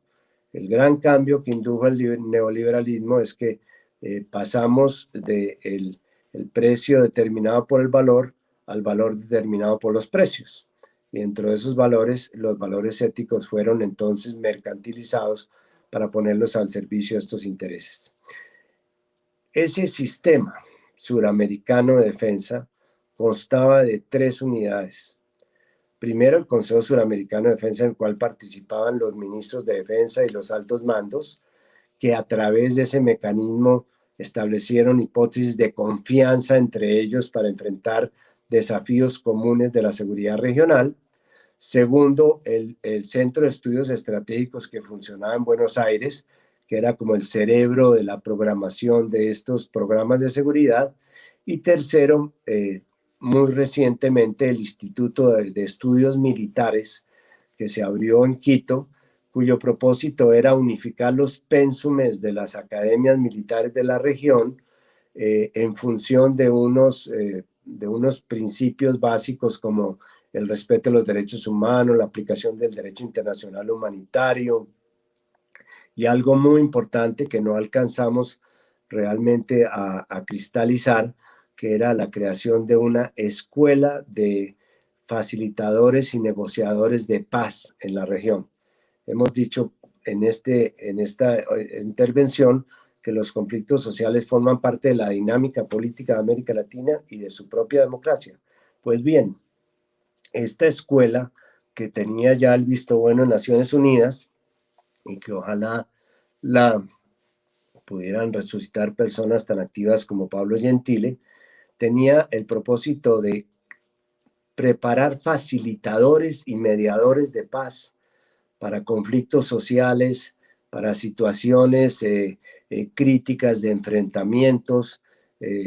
El gran cambio que indujo el neoliberalismo es que pasamos del precio determinado por el valor al valor determinado por los precios. Y dentro de esos valores, los valores éticos fueron entonces mercantilizados para ponerlos al servicio de estos intereses. Ese sistema suramericano de defensa constaba de 3 unidades. Primero, el Consejo Suramericano de Defensa, en el cual participaban los ministros de defensa y los altos mandos, que a través de ese mecanismo establecieron hipótesis de confianza entre ellos para enfrentar desafíos comunes de la seguridad regional. Segundo, el Centro de Estudios Estratégicos que funcionaba en Buenos Aires, que era como el cerebro de la programación de estos programas de seguridad. Y tercero, muy recientemente, el Instituto de Estudios Militares, que se abrió en Quito, cuyo propósito era unificar los pénsumes de las academias militares de la región en función de unos principios básicos como el respeto de los derechos humanos, la aplicación del derecho internacional humanitario y algo muy importante que no alcanzamos realmente a cristalizar, que era la creación de una escuela de facilitadores y negociadores de paz en la región. Hemos dicho en esta intervención que los conflictos sociales forman parte de la dinámica política de América Latina y de su propia democracia. Pues bien, esta escuela que tenía ya el visto bueno en Naciones Unidas y que ojalá la pudieran resucitar personas tan activas como Pablo Gentile, tenía el propósito de preparar facilitadores y mediadores de paz para conflictos sociales, para situaciones críticas de enfrentamientos,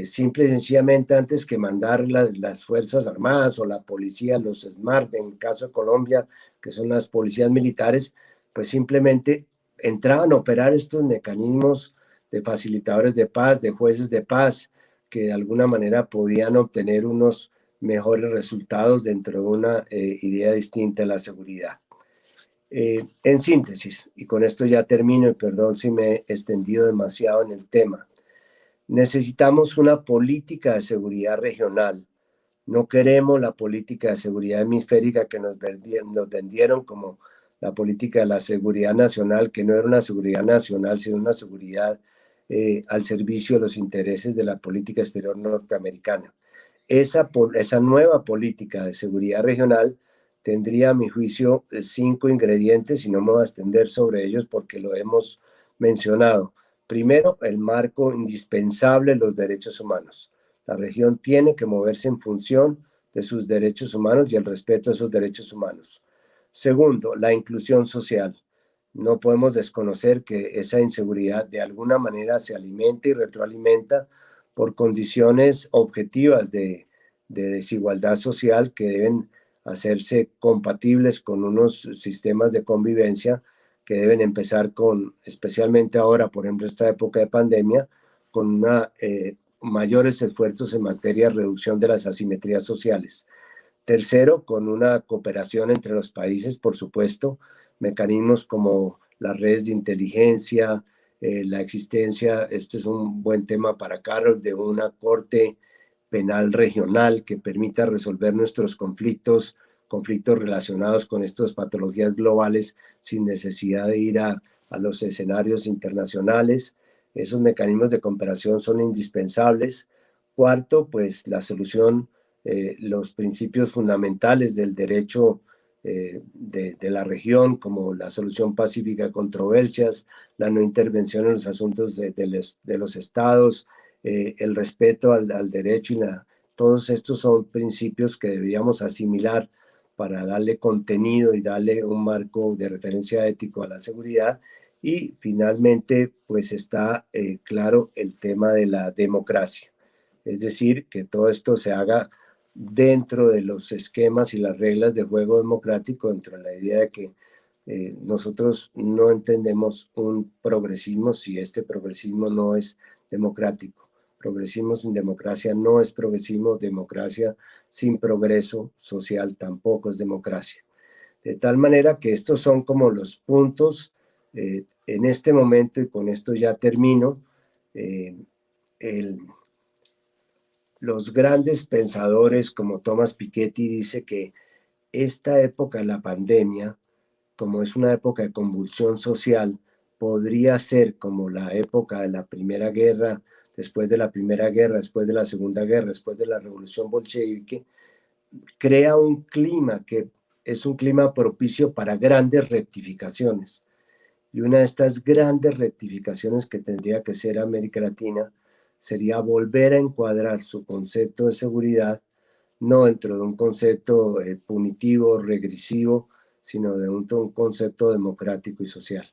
simple y sencillamente antes que mandar las Fuerzas Armadas o la policía, los SMART, en el caso de Colombia, que son las policías militares, pues simplemente entraban a operar estos mecanismos de facilitadores de paz, de jueces de paz, que de alguna manera podían obtener unos mejores resultados dentro de una idea distinta de la seguridad. En síntesis, y con esto ya termino, y perdón si me he extendido demasiado en el tema, necesitamos una política de seguridad regional. No queremos la política de seguridad hemisférica que nos vendieron como la política de la seguridad nacional, que no era una seguridad nacional, sino una seguridad al servicio de los intereses de la política exterior norteamericana. Esa nueva política de seguridad regional tendría, a mi juicio, 5 ingredientes, y no me voy a extender sobre ellos porque lo hemos mencionado. Primero, el marco indispensable de los derechos humanos. La región tiene que moverse en función de sus derechos humanos y el respeto a esos derechos humanos. Segundo, la inclusión social. No podemos desconocer que esa inseguridad de alguna manera se alimenta y retroalimenta por condiciones objetivas de desigualdad social que deben hacerse compatibles con unos sistemas de convivencia que deben empezar con, especialmente ahora, por ejemplo, esta época de pandemia, con mayores esfuerzos en materia de reducción de las asimetrías sociales. Tercero, con una cooperación entre los países, por supuesto, mecanismos como las redes de inteligencia, la existencia, este es un buen tema para Carol, de una corte penal regional que permita resolver nuestros conflictos relacionados con estas patologías globales sin necesidad de ir a los escenarios internacionales. Esos mecanismos de cooperación son indispensables. Cuarto, pues la solución, los principios fundamentales del derecho de la región, como la solución pacífica de controversias, la no intervención en los asuntos de los estados, el respeto al derecho todos estos son principios que deberíamos asimilar para darle contenido y darle un marco de referencia ético a la seguridad. Y finalmente, pues está claro el tema de la democracia, es decir, que todo esto se haga dentro de los esquemas y las reglas de juego democrático, dentro de la idea de que nosotros no entendemos un progresismo si este progresismo no es democrático. Progresismo sin democracia no es progresismo, democracia sin progreso social tampoco es democracia. De tal manera que estos son como los puntos en este momento, y con esto ya termino. Los grandes pensadores como Thomas Piketty dice que esta época de la pandemia, como es una época de convulsión social, podría ser como la época de la Primera Guerra, después de la Primera Guerra, después de la Segunda Guerra, después de la Revolución Bolchevique, crea un clima que es un clima propicio para grandes rectificaciones. Y una de estas grandes rectificaciones que tendría que ser América Latina sería volver a encuadrar su concepto de seguridad no dentro de un concepto punitivo, regresivo, sino de un concepto democrático y social.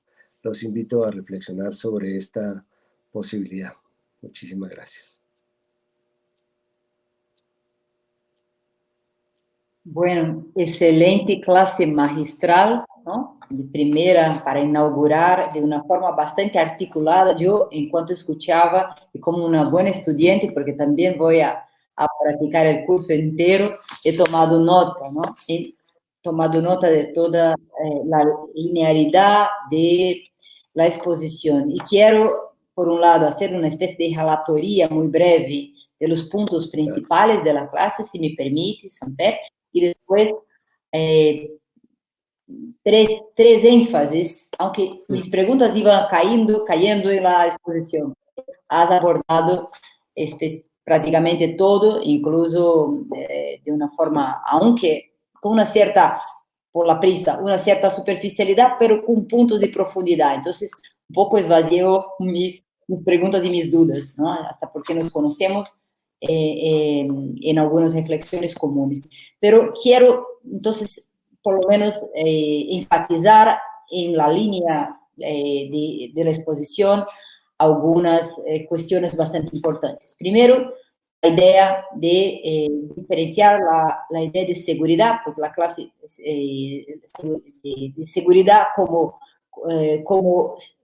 Los invito a reflexionar sobre esta posibilidad. Muchísimas gracias. Bueno, excelente clase magistral, ¿no? De primera, para inaugurar de una forma bastante articulada. Yo, en cuanto escuchaba, y como una buena estudiante, porque también voy a practicar el curso entero, he tomado nota, ¿no? He tomado nota de toda la linealidad de la exposición. Y quiero, por un lado, hacer una especie de relatoría muy breve de los puntos principales de la clase, si me permite, Samper, y después tres énfasis, aunque mis preguntas iban cayendo en la exposición. Has abordado prácticamente todo, incluso de una forma, aunque con una cierta, por la prisa, una cierta superficialidad, pero con puntos de profundidad. Entonces, un poco esvazió mis preguntas y mis dudas, ¿no? Hasta porque nos conocemos en algunas reflexiones comunes. Pero quiero, entonces, por lo menos enfatizar en la línea de la exposición algunas cuestiones bastante importantes. Primero, la idea de diferenciar la idea de seguridad, porque la clase de seguridad como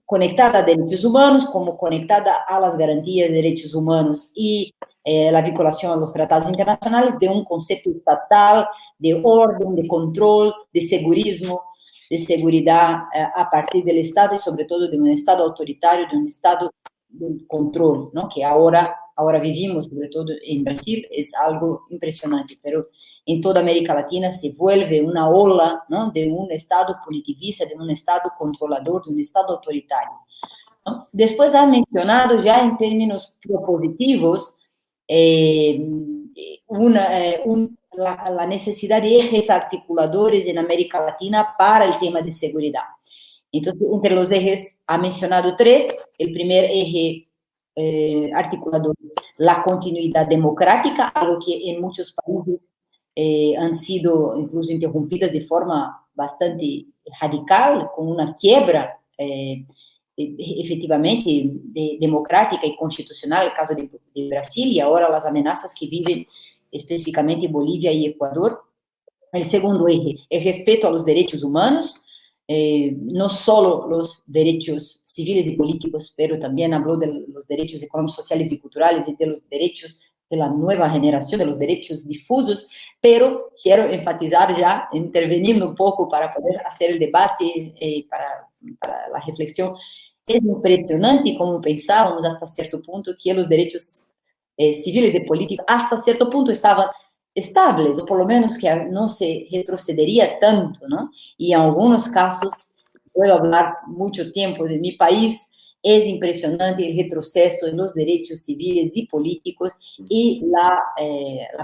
conectada a derechos humanos, como conectada a las garantías de derechos humanos y la vinculación a los tratados internacionales, de un concepto estatal, de orden, de control, de segurismo, de seguridad a partir del Estado y sobre todo de un Estado autoritario, de un Estado de control, ¿no? Que ahora vivimos, sobre todo en Brasil, es algo impresionante, pero en toda América Latina se vuelve una ola, ¿no? De un Estado punitivista, de un Estado controlador, de un Estado autoritario, ¿no? Después ha mencionado ya en términos propositivos la necesidad de ejes articuladores en América Latina para el tema de seguridad. Entonces, entre los ejes ha mencionado tres. El primer eje articulador, la continuidad democrática, algo que en muchos países han sido incluso interrumpidas de forma bastante radical, con una quiebra efectivamente democrática y constitucional, el caso de Brasil, y ahora las amenazas que viven específicamente Bolivia y Ecuador. El segundo eje, el respeto a los derechos humanos, no solo los derechos civiles y políticos, pero también habló de los derechos económicos, sociales y culturales y de los derechos de la nueva generación, de los derechos difusos, pero quiero enfatizar ya, interveniendo un poco para poder hacer el debate, para la reflexión. Es impresionante cómo pensábamos hasta cierto punto que los derechos civiles y políticos hasta cierto punto estaban estables, o por lo menos que no se retrocedería tanto, ¿no? Y en algunos casos, puedo hablar mucho tiempo de mi país, es impresionante el retroceso en los derechos civiles y políticos y la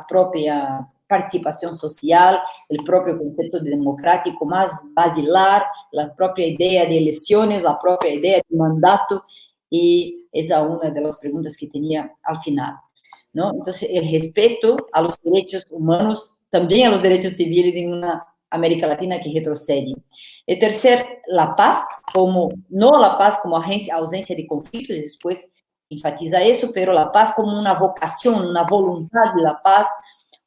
propia participación social, el propio concepto de democrático más basilar, la propia idea de elecciones, la propia idea de mandato, y esa es una de las preguntas que tenía al final, ¿no? Entonces, el respeto a los derechos humanos, también a los derechos civiles en una América Latina que retrocede. El tercer, la paz, no la paz como ausencia de conflictos, y después enfatiza eso, pero la paz como una vocación, una voluntad de la paz,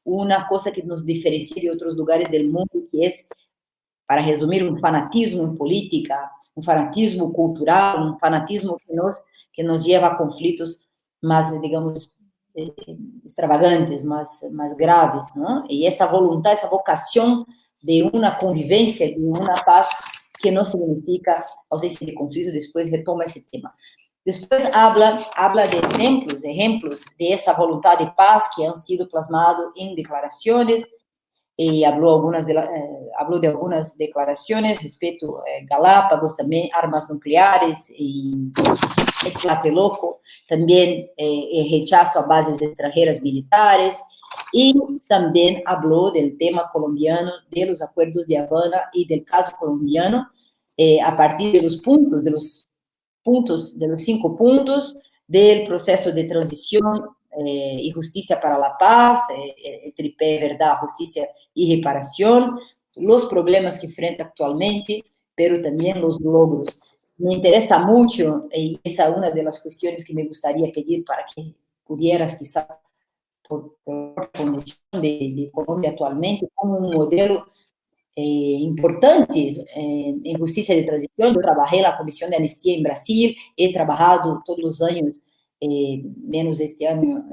una cosa que nos diferencia de otros lugares del mundo, que es, para resumir, un fanatismo en política, un fanatismo cultural, un fanatismo que nos lleva a conflictos más, digamos, extravagantes, más graves, ¿no? Y esta voluntad, esa vocación de una convivencia, de una paz que no significa ausencia de conflicto, después retoma ese tema. Después habla de ejemplos de esa voluntad de paz que han sido plasmados en declaraciones, y habló de algunas declaraciones respecto a Galápagos, también armas nucleares y el Tlatelolco, también el rechazo a bases extranjeras militares, y también habló del tema colombiano, de los acuerdos de Habana y del caso colombiano, a partir de los 5 puntos del proceso de transición y justicia para la paz, el tripé verdad, justicia y reparación, los problemas que enfrenta actualmente, pero también los logros. Me interesa mucho, y esa es una de las cuestiones que me gustaría pedir para que pudieras, quizás, por condición de Colombia actualmente, como un modelo importante en justicia de transición. Yo trabajé en la Comisión de Amnistía en Brasil, he trabajado todos los años, menos este año,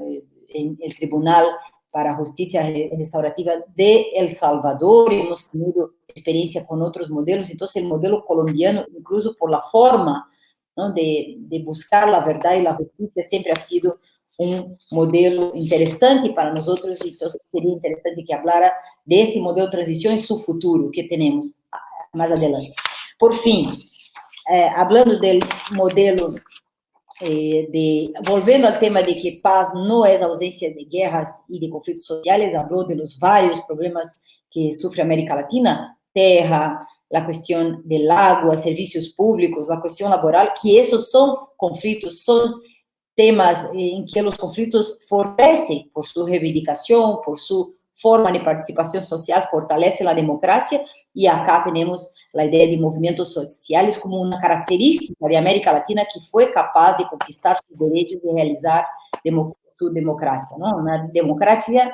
en el Tribunal para Justicia Restaurativa de El Salvador. Hemos tenido experiencia con otros modelos, entonces el modelo colombiano, incluso por la forma, ¿no?, de buscar la verdad y la justicia, siempre ha sido un modelo interesante para nosotros, y entonces sería interesante que hablara de este modelo de transición y su futuro que tenemos más adelante. Por fin, hablando del modelo, volviendo al tema de que paz no es ausencia de guerras y de conflictos sociales, habló de los varios problemas que sufre América Latina: tierra, la cuestión del agua, servicios públicos, la cuestión laboral, que esos son conflictos, son temas en que los conflictos fortalecen por su reivindicación, por su forma de participación social, fortalece la democracia, y acá tenemos la idea de movimientos sociales como una característica de América Latina que fue capaz de conquistar sus derechos y realizar su democracia, ¿no? Una democracia,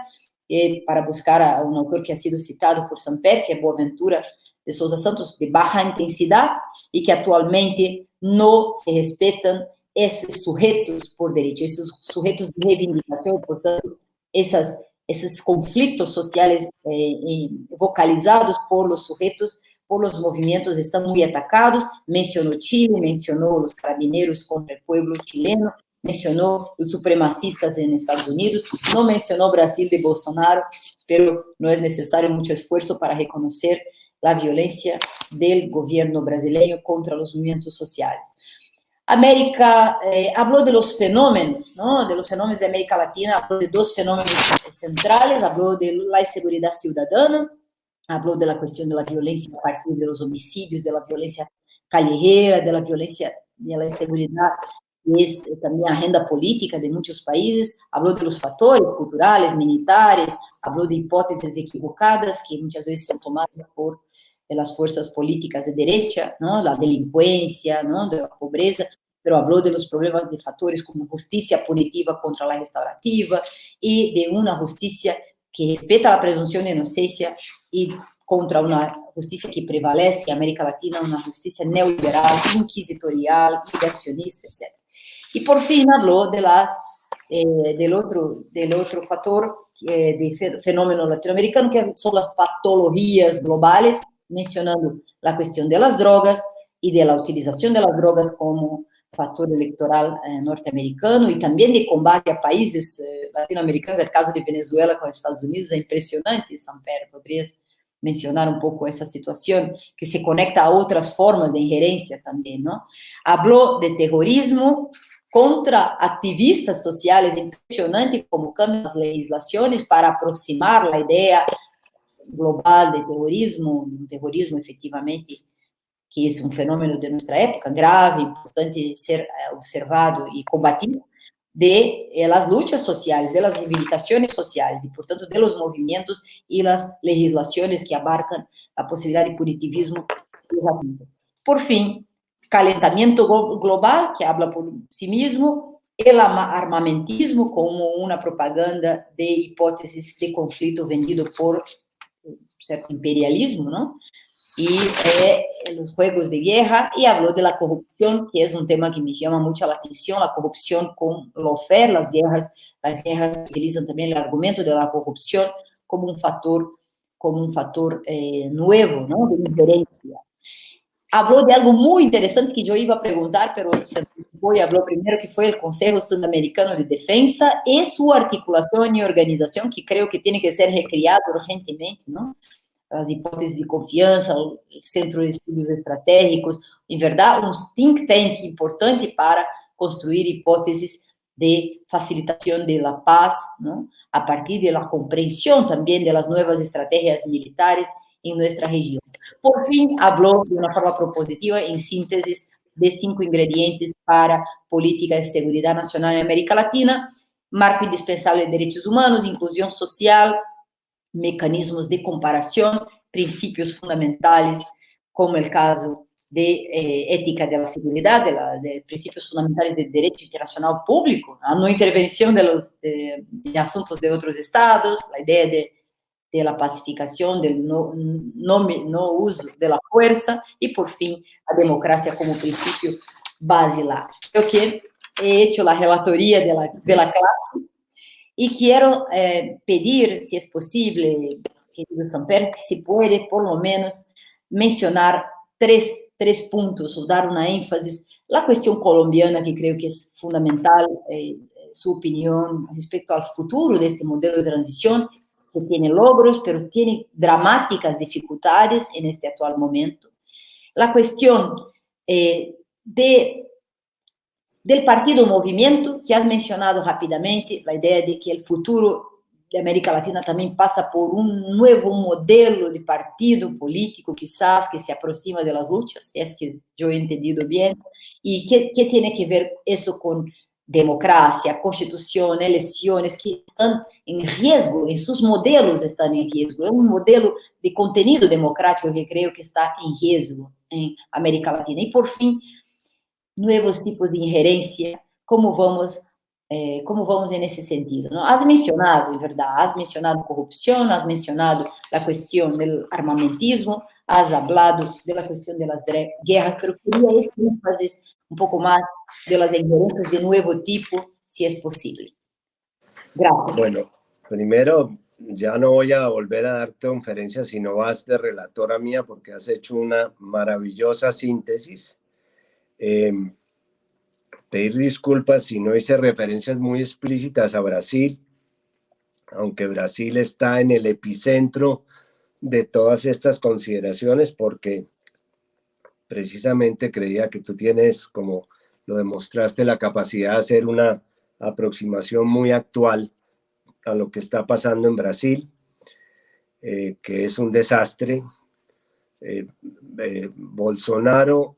para buscar a un autor que ha sido citado por Samper, que es Boaventura de Sousa Santos, de baja intensidad, y que actualmente no se respetan esos sujetos por derecho, esos sujetos de reivindicación, portanto, esos conflictos sociales vocalizados por los sujetos por los movimientos están muy atacados. Mencionó Chile, mencionó los carabineros contra el pueblo chileno, mencionó los supremacistas en Estados Unidos, no mencionó Brasil de Bolsonaro, pero no es necesario mucho esfuerzo para reconocer la violencia del gobierno brasileño contra los movimientos sociales. América, habló de los fenómenos, ¿no? De los fenómenos de América Latina, habló de dos fenómenos centrales, habló de la inseguridad ciudadana, habló de la cuestión de la violencia a partir de los homicidios, de la violencia callejera, de la violencia, de la inseguridad, que es también agenda política de muchos países, habló de los factores culturales, militares, habló de hipótesis equivocadas que muchas veces son tomadas por las fuerzas políticas de derecha, ¿no? La delincuencia, ¿no? De la pobreza, pero habló de los problemas de factores como justicia punitiva contra la restaurativa y de una justicia que respeta la presunción de inocencia y contra una justicia que prevalece en América Latina, una justicia neoliberal, inquisitorial, negacionista, etc. Y por fin habló de del otro factor de fenómeno latinoamericano, que son las patologías globales, mencionando la cuestión de las drogas y de la utilización de las drogas como factor electoral norteamericano y también de combate a países latinoamericanos. El caso de Venezuela con Estados Unidos es impresionante, Samper. ¿Podrías mencionar un poco esa situación que se conecta a otras formas de injerencia también, ¿no? Habló de terrorismo contra activistas sociales, impresionante cómo cambian las legislaciones para aproximar la idea global de terrorismo, un terrorismo efectivamente que es un fenómeno de nuestra época, grave, importante ser observado y combatido, de las luchas sociales, de las reivindicaciones sociales y, por tanto, de los movimientos y las legislaciones que abarcan la posibilidad de punitivismo y racistas. Por fin, calentamiento global, que habla por sí mismo, el armamentismo como una propaganda de hipótesis de conflicto vendido por cierto imperialismo, ¿no? Y los juegos de guerra, y habló de la corrupción, que es un tema que me llama mucho la atención, la corrupción con lawfare, las guerras utilizan también el argumento de la corrupción como un factor nuevo, ¿no? De injerencia. Habló de algo muy interesante que yo iba a preguntar, pero se anticipó y habló primero, que fue el Consejo Sudamericano de Defensa y su articulación y organización, que creo que tiene que ser recreada urgentemente, ¿no? Las hipótesis de confianza, el Centro de Estudios Estratégicos, en verdad, un think tank importante para construir hipótesis de facilitación de la paz, ¿no? A partir de la comprensión también de las nuevas estrategias militares en nuestra región. Por fin, habló de una forma propositiva, en síntesis, de 5 ingredientes para política de seguridad nacional en América Latina: marco indispensable de derechos humanos, inclusión social, mecanismos de comparación, principios fundamentales, como el caso de ética de la seguridad, de principios fundamentales del derecho internacional público, la no intervención de asuntos de otros estados, la idea de la pacificación, del no uso de la fuerza, y por fin la democracia como principio basilar. Creo que he hecho la relatoría de la clase. Y quiero pedir, si es posible, querido Samper, que se puede por lo menos mencionar tres puntos o dar una énfasis. La cuestión colombiana, que creo que es fundamental, su opinión respecto al futuro de este modelo de transición, que tiene logros, pero tiene dramáticas dificultades en este actual momento. La cuestión del partido movimiento, que has mencionado rápidamente, la idea de que el futuro de América Latina también pasa por un nuevo modelo de partido político, quizás, que se aproxima de las luchas, es que yo he entendido bien, y qué tiene que ver eso con democracia, constitución, elecciones, que están en riesgo, en sus modelos están en riesgo. Es un modelo de contenido democrático que creo que está en riesgo en América Latina. Y por fin, nuevos tipos de injerencia, ¿cómo vamos en ese sentido, ¿no? Has mencionado, en verdad, has mencionado corrupción, has mencionado la cuestión del armamentismo, has hablado de la cuestión de las guerras, pero quería este énfasis un poco más de las injerencias de nuevo tipo, si es posible. Gracias. Bueno, primero, ya no voy a volver a darte conferencias, sino vas de relatora mía porque has hecho una maravillosa síntesis. Pedir disculpas si no hice referencias muy explícitas a Brasil, aunque Brasil está en el epicentro de todas estas consideraciones, porque precisamente creía que tú tienes, como lo demostraste, la capacidad de hacer una aproximación muy actual a lo que está pasando en Brasil, que es un desastre. Bolsonaro,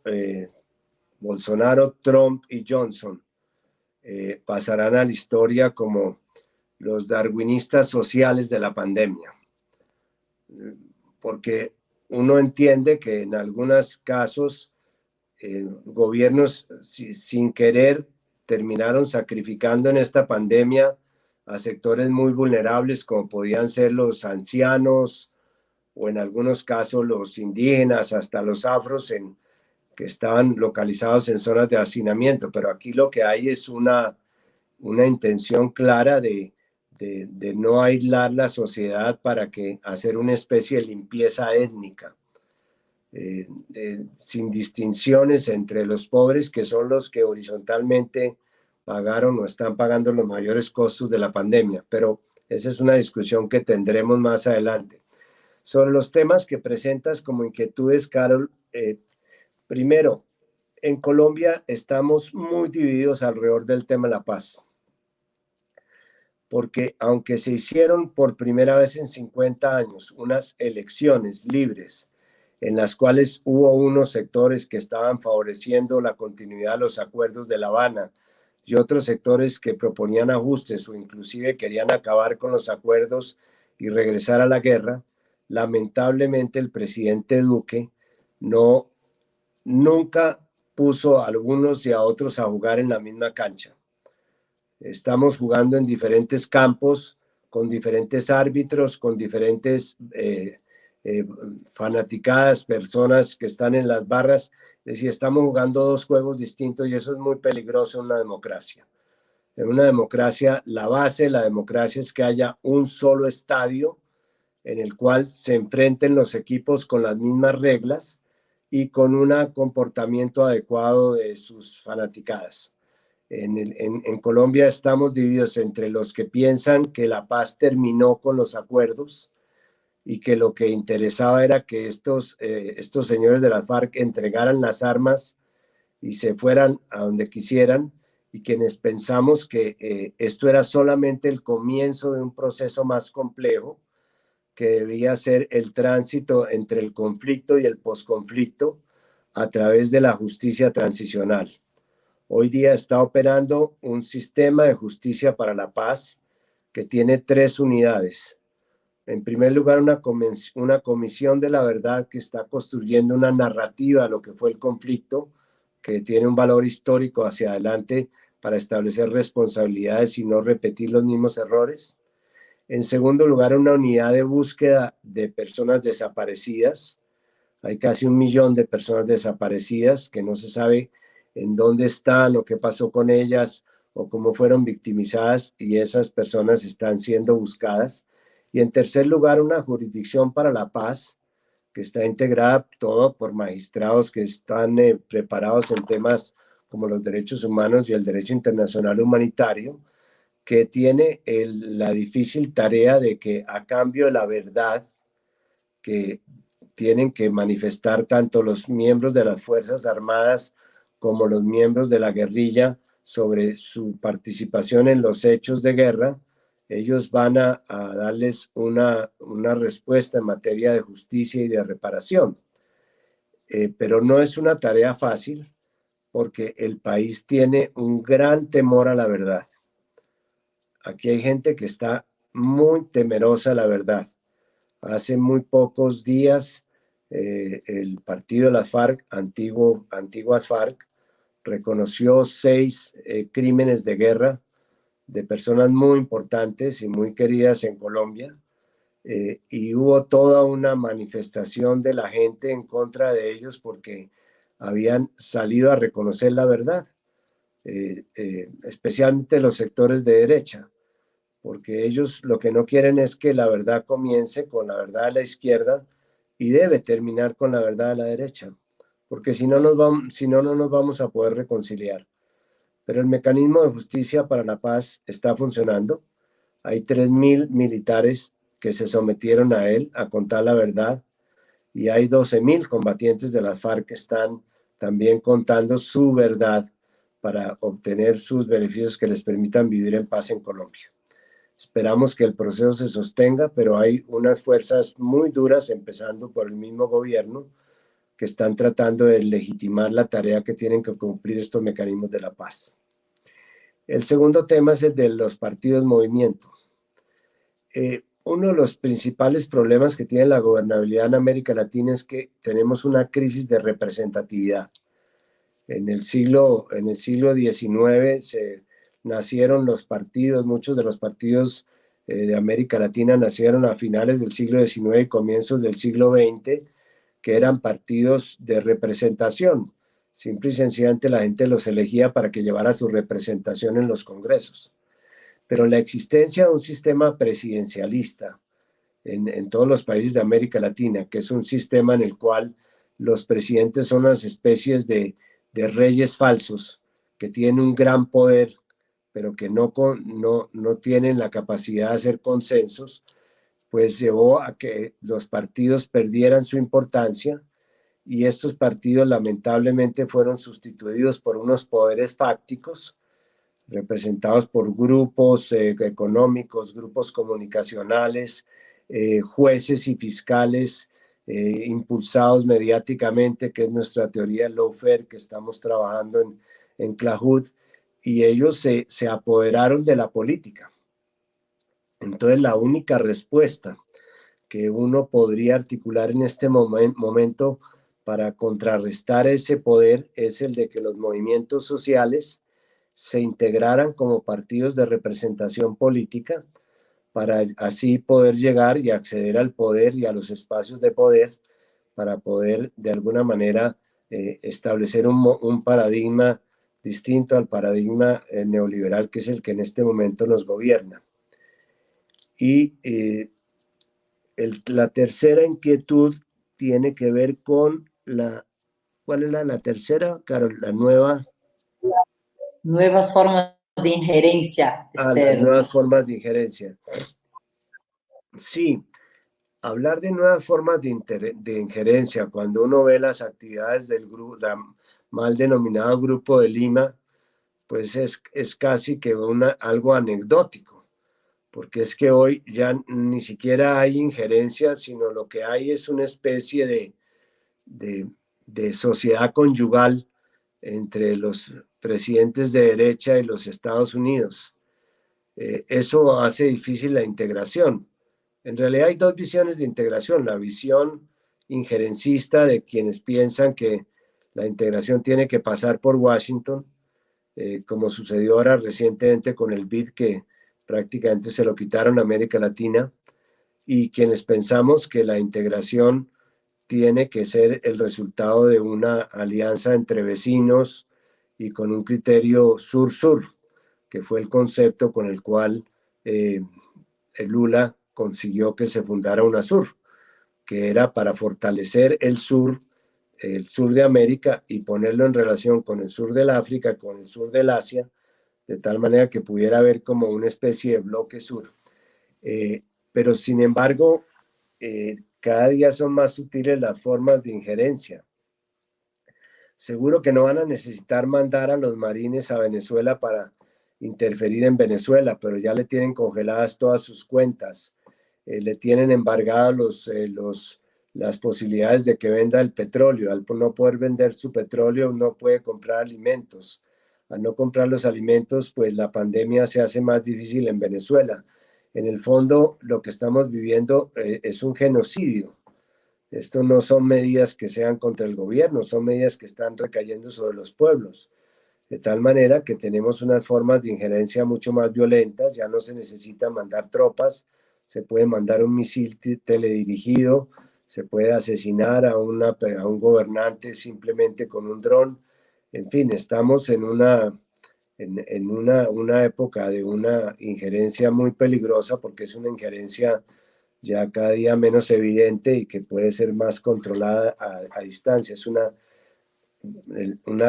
Trump y Johnson pasarán a la historia como los darwinistas sociales de la pandemia, porque uno entiende que en algunos casos gobiernos sin querer terminaron sacrificando en esta pandemia a sectores muy vulnerables como podían ser los ancianos o en algunos casos los indígenas, hasta los afros que estaban localizados en zonas de hacinamiento. Pero aquí lo que hay es una intención clara de no aislar la sociedad para que hacer una especie de limpieza étnica, sin distinciones entre los pobres, que son los que horizontalmente pagaron o están pagando los mayores costos de la pandemia. Pero esa es una discusión que tendremos más adelante. Sobre los temas que presentas como inquietudes, Carol, primero, en Colombia estamos muy divididos alrededor del tema de la paz, porque aunque se hicieron por primera vez en 50 años unas elecciones libres, en las cuales hubo unos sectores que estaban favoreciendo la continuidad de los acuerdos de La Habana y otros sectores que proponían ajustes o inclusive querían acabar con los acuerdos y regresar a la guerra, lamentablemente el presidente Duque nunca puso a algunos y a otros a jugar en la misma cancha. Estamos jugando en diferentes campos, con diferentes árbitros, con diferentes fanaticadas personas que están en las barras. Es decir, estamos jugando dos juegos distintos y eso es muy peligroso en una democracia. En una democracia, la base de la democracia es que haya un solo estadio en el cual se enfrenten los equipos con las mismas reglas y con un comportamiento adecuado de sus fanaticadas. En Colombia estamos divididos entre los que piensan que la paz terminó con los acuerdos y que lo que interesaba era que estos señores de la FARC entregaran las armas y se fueran a donde quisieran, y quienes pensamos que esto era solamente el comienzo de un proceso más complejo que debía ser el tránsito entre el conflicto y el posconflicto a través de la justicia transicional. Hoy día está operando un sistema de justicia para la paz que tiene tres unidades. En primer lugar, una comisión de la verdad que está construyendo una narrativa de lo que fue el conflicto, que tiene un valor histórico hacia adelante para establecer responsabilidades y no repetir los mismos errores. En segundo lugar, una unidad de búsqueda de personas desaparecidas. Hay casi 1 millón de personas desaparecidas que no se sabe en dónde están o qué pasó con ellas o cómo fueron victimizadas, y esas personas están siendo buscadas. Y en tercer lugar, una jurisdicción para la paz que está integrada todo por magistrados que están preparados en temas como los derechos humanos y el derecho internacional humanitario, que tiene la difícil tarea de que a cambio de la verdad que tienen que manifestar tanto los miembros de las Fuerzas Armadas como los miembros de la guerrilla sobre su participación en los hechos de guerra, ellos van a darles una respuesta en materia de justicia y de reparación. Pero no es una tarea fácil porque el país tiene un gran temor a la verdad. Aquí hay gente que está muy temerosa a la verdad. Hace muy pocos días, el partido de las FARC, antiguas FARC, reconoció 6 crímenes de guerra de personas muy importantes y muy queridas en Colombia, y hubo toda una manifestación de la gente en contra de ellos porque habían salido a reconocer la verdad, especialmente los sectores de derecha, porque ellos lo que no quieren es que la verdad comience con la verdad de la izquierda y debe terminar con la verdad de la derecha, porque si no, no nos vamos a poder reconciliar. Pero el mecanismo de justicia para la paz está funcionando. Hay 3.000 militares que se sometieron a él a contar la verdad y hay 12.000 combatientes de las FARC que están también contando su verdad para obtener sus beneficios que les permitan vivir en paz en Colombia. Esperamos que el proceso se sostenga, pero hay unas fuerzas muy duras, empezando por el mismo gobierno, que están tratando de legitimar la tarea que tienen que cumplir estos mecanismos de la paz. El segundo tema es el de los partidos movimiento. Uno de los principales problemas que tiene la gobernabilidad en América Latina es que tenemos una crisis de representatividad. En el siglo XIX se nacieron los partidos, muchos de los partidos de América Latina nacieron a finales del siglo XIX y comienzos del siglo XX, que eran partidos de representación. Simple y sencillamente la gente los elegía para que llevara su representación en los congresos. Pero la existencia de un sistema presidencialista en todos los países de América Latina, que es un sistema en el cual los presidentes son unas especies de reyes falsos que tienen un gran poder, pero que no tienen la capacidad de hacer consensos, pues llevó a que los partidos perdieran su importancia y estos partidos lamentablemente fueron sustituidos por unos poderes fácticos representados por grupos económicos, grupos comunicacionales, jueces y fiscales impulsados mediáticamente, que es nuestra teoría del lawfare que estamos trabajando en Clahud, y ellos se apoderaron de la política. Entonces la única respuesta que uno podría articular en este momento para contrarrestar ese poder es el de que los movimientos sociales se integraran como partidos de representación política para así poder llegar y acceder al poder y a los espacios de poder para poder de alguna manera establecer un paradigma distinto al paradigma neoliberal que es el que en este momento nos gobierna. Y la tercera inquietud tiene que ver con ¿cuál es la tercera, Carol? La nueva... Nuevas formas de injerencia Las externa. nuevas formas de injerencia. Sí, hablar de nuevas formas de injerencia, cuando uno ve las actividades del grupo, mal denominado Grupo de Lima, pues es casi que algo anecdótico, porque es que hoy ya ni siquiera hay injerencia, sino lo que hay es una especie de sociedad conyugal entre los presidentes de derecha y los Estados Unidos. Eso hace difícil la integración. En realidad hay dos visiones de integración, la visión injerencista de quienes piensan que la integración tiene que pasar por Washington, como sucedió ahora recientemente con el BID, que prácticamente se lo quitaron a América Latina, y quienes pensamos que la integración tiene que ser el resultado de una alianza entre vecinos y con un criterio sur-sur, que fue el concepto con el cual Lula consiguió que se fundara UNASUR, que era para fortalecer el sur de América y ponerlo en relación con el sur del África, con el sur del Asia, de tal manera que pudiera haber como una especie de bloque sur. Pero sin embargo, cada día son más sutiles las formas de injerencia. Seguro que no van a necesitar mandar a los marines a Venezuela para interferir en Venezuela, pero ya le tienen congeladas todas sus cuentas, le tienen embargadas las posibilidades de que venda el petróleo. Al no poder vender su petróleo, no puede comprar alimentos. Al no comprar los alimentos, pues la pandemia se hace más difícil en Venezuela. En el fondo, lo que estamos viviendo es un genocidio. Esto no son medidas que sean contra el gobierno, son medidas que están recayendo sobre los pueblos. De tal manera que tenemos unas formas de injerencia mucho más violentas, ya no se necesita mandar tropas, se puede mandar un misil teledirigido, se puede asesinar a un gobernante simplemente con un dron. En fin, estamos en en una época de una injerencia muy peligrosa, porque es una injerencia ya cada día menos evidente y que puede ser más controlada a distancia. Es una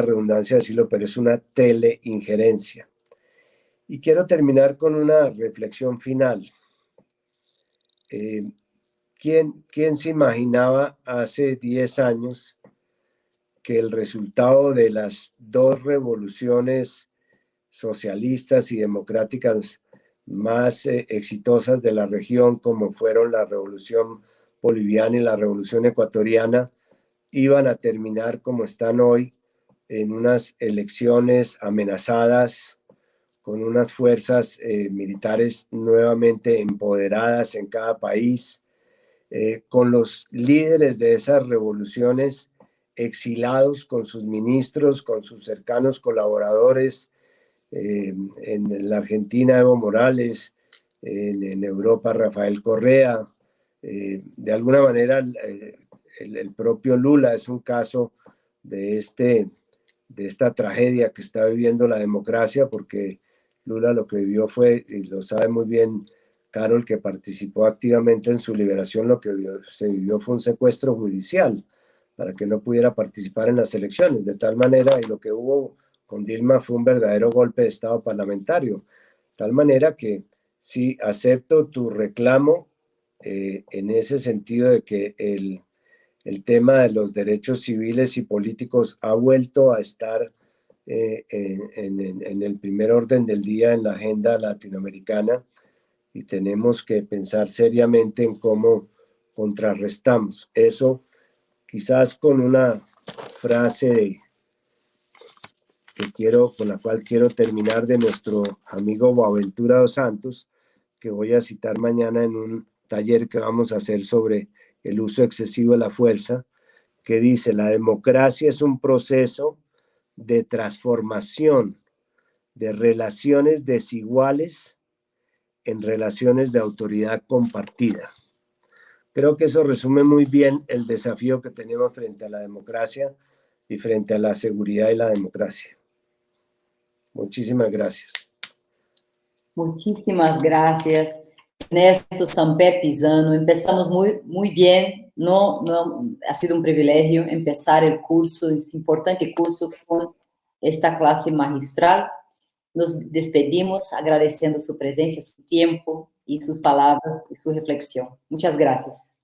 redundancia decirlo, pero es una teleinjerencia. Y quiero terminar con una reflexión final. ¿Quién se imaginaba hace 10 años que el resultado de las dos revoluciones socialistas y democráticas más exitosas de la región, como fueron la revolución boliviana y la revolución ecuatoriana, iban a terminar como están hoy, en unas elecciones amenazadas, con unas fuerzas militares nuevamente empoderadas en cada país, con los líderes de esas revoluciones exilados, con sus ministros, con sus cercanos colaboradores, en la Argentina Evo Morales, en Europa Rafael Correa, de alguna manera el propio Lula es un caso de esta tragedia que está viviendo la democracia, porque Lula lo que vivió fue, y lo sabe muy bien Carol, que participó activamente en su liberación, lo que se vivió fue un secuestro judicial para que no pudiera participar en las elecciones, de tal manera, y lo que hubo con Dilma fue un verdadero golpe de Estado parlamentario, de tal manera que sí acepto tu reclamo en ese sentido de que el tema de los derechos civiles y políticos ha vuelto a estar en el primer orden del día en la agenda latinoamericana, y tenemos que pensar seriamente en cómo contrarrestamos eso, quizás con una frase con la cual quiero terminar, de nuestro amigo Boaventura dos Santos, que voy a citar mañana en un taller que vamos a hacer sobre el uso excesivo de la fuerza, que dice: la democracia es un proceso de transformación de relaciones desiguales en relaciones de autoridad compartida. Creo que eso resume muy bien el desafío que tenemos frente a la democracia y frente a la seguridad y la democracia. Muchísimas gracias. Muchísimas gracias, Ernesto Samper Pisano. Empezamos muy bien. Ha sido un privilegio empezar el curso, este importante curso, con esta clase magistral. Nos despedimos agradeciendo su presencia, su tiempo y sus palabras y su reflexión. Muchas gracias.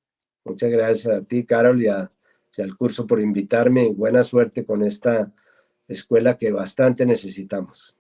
Muchas gracias a ti, Carol, y al curso por invitarme. Buena suerte con esta escuela que bastante necesitamos.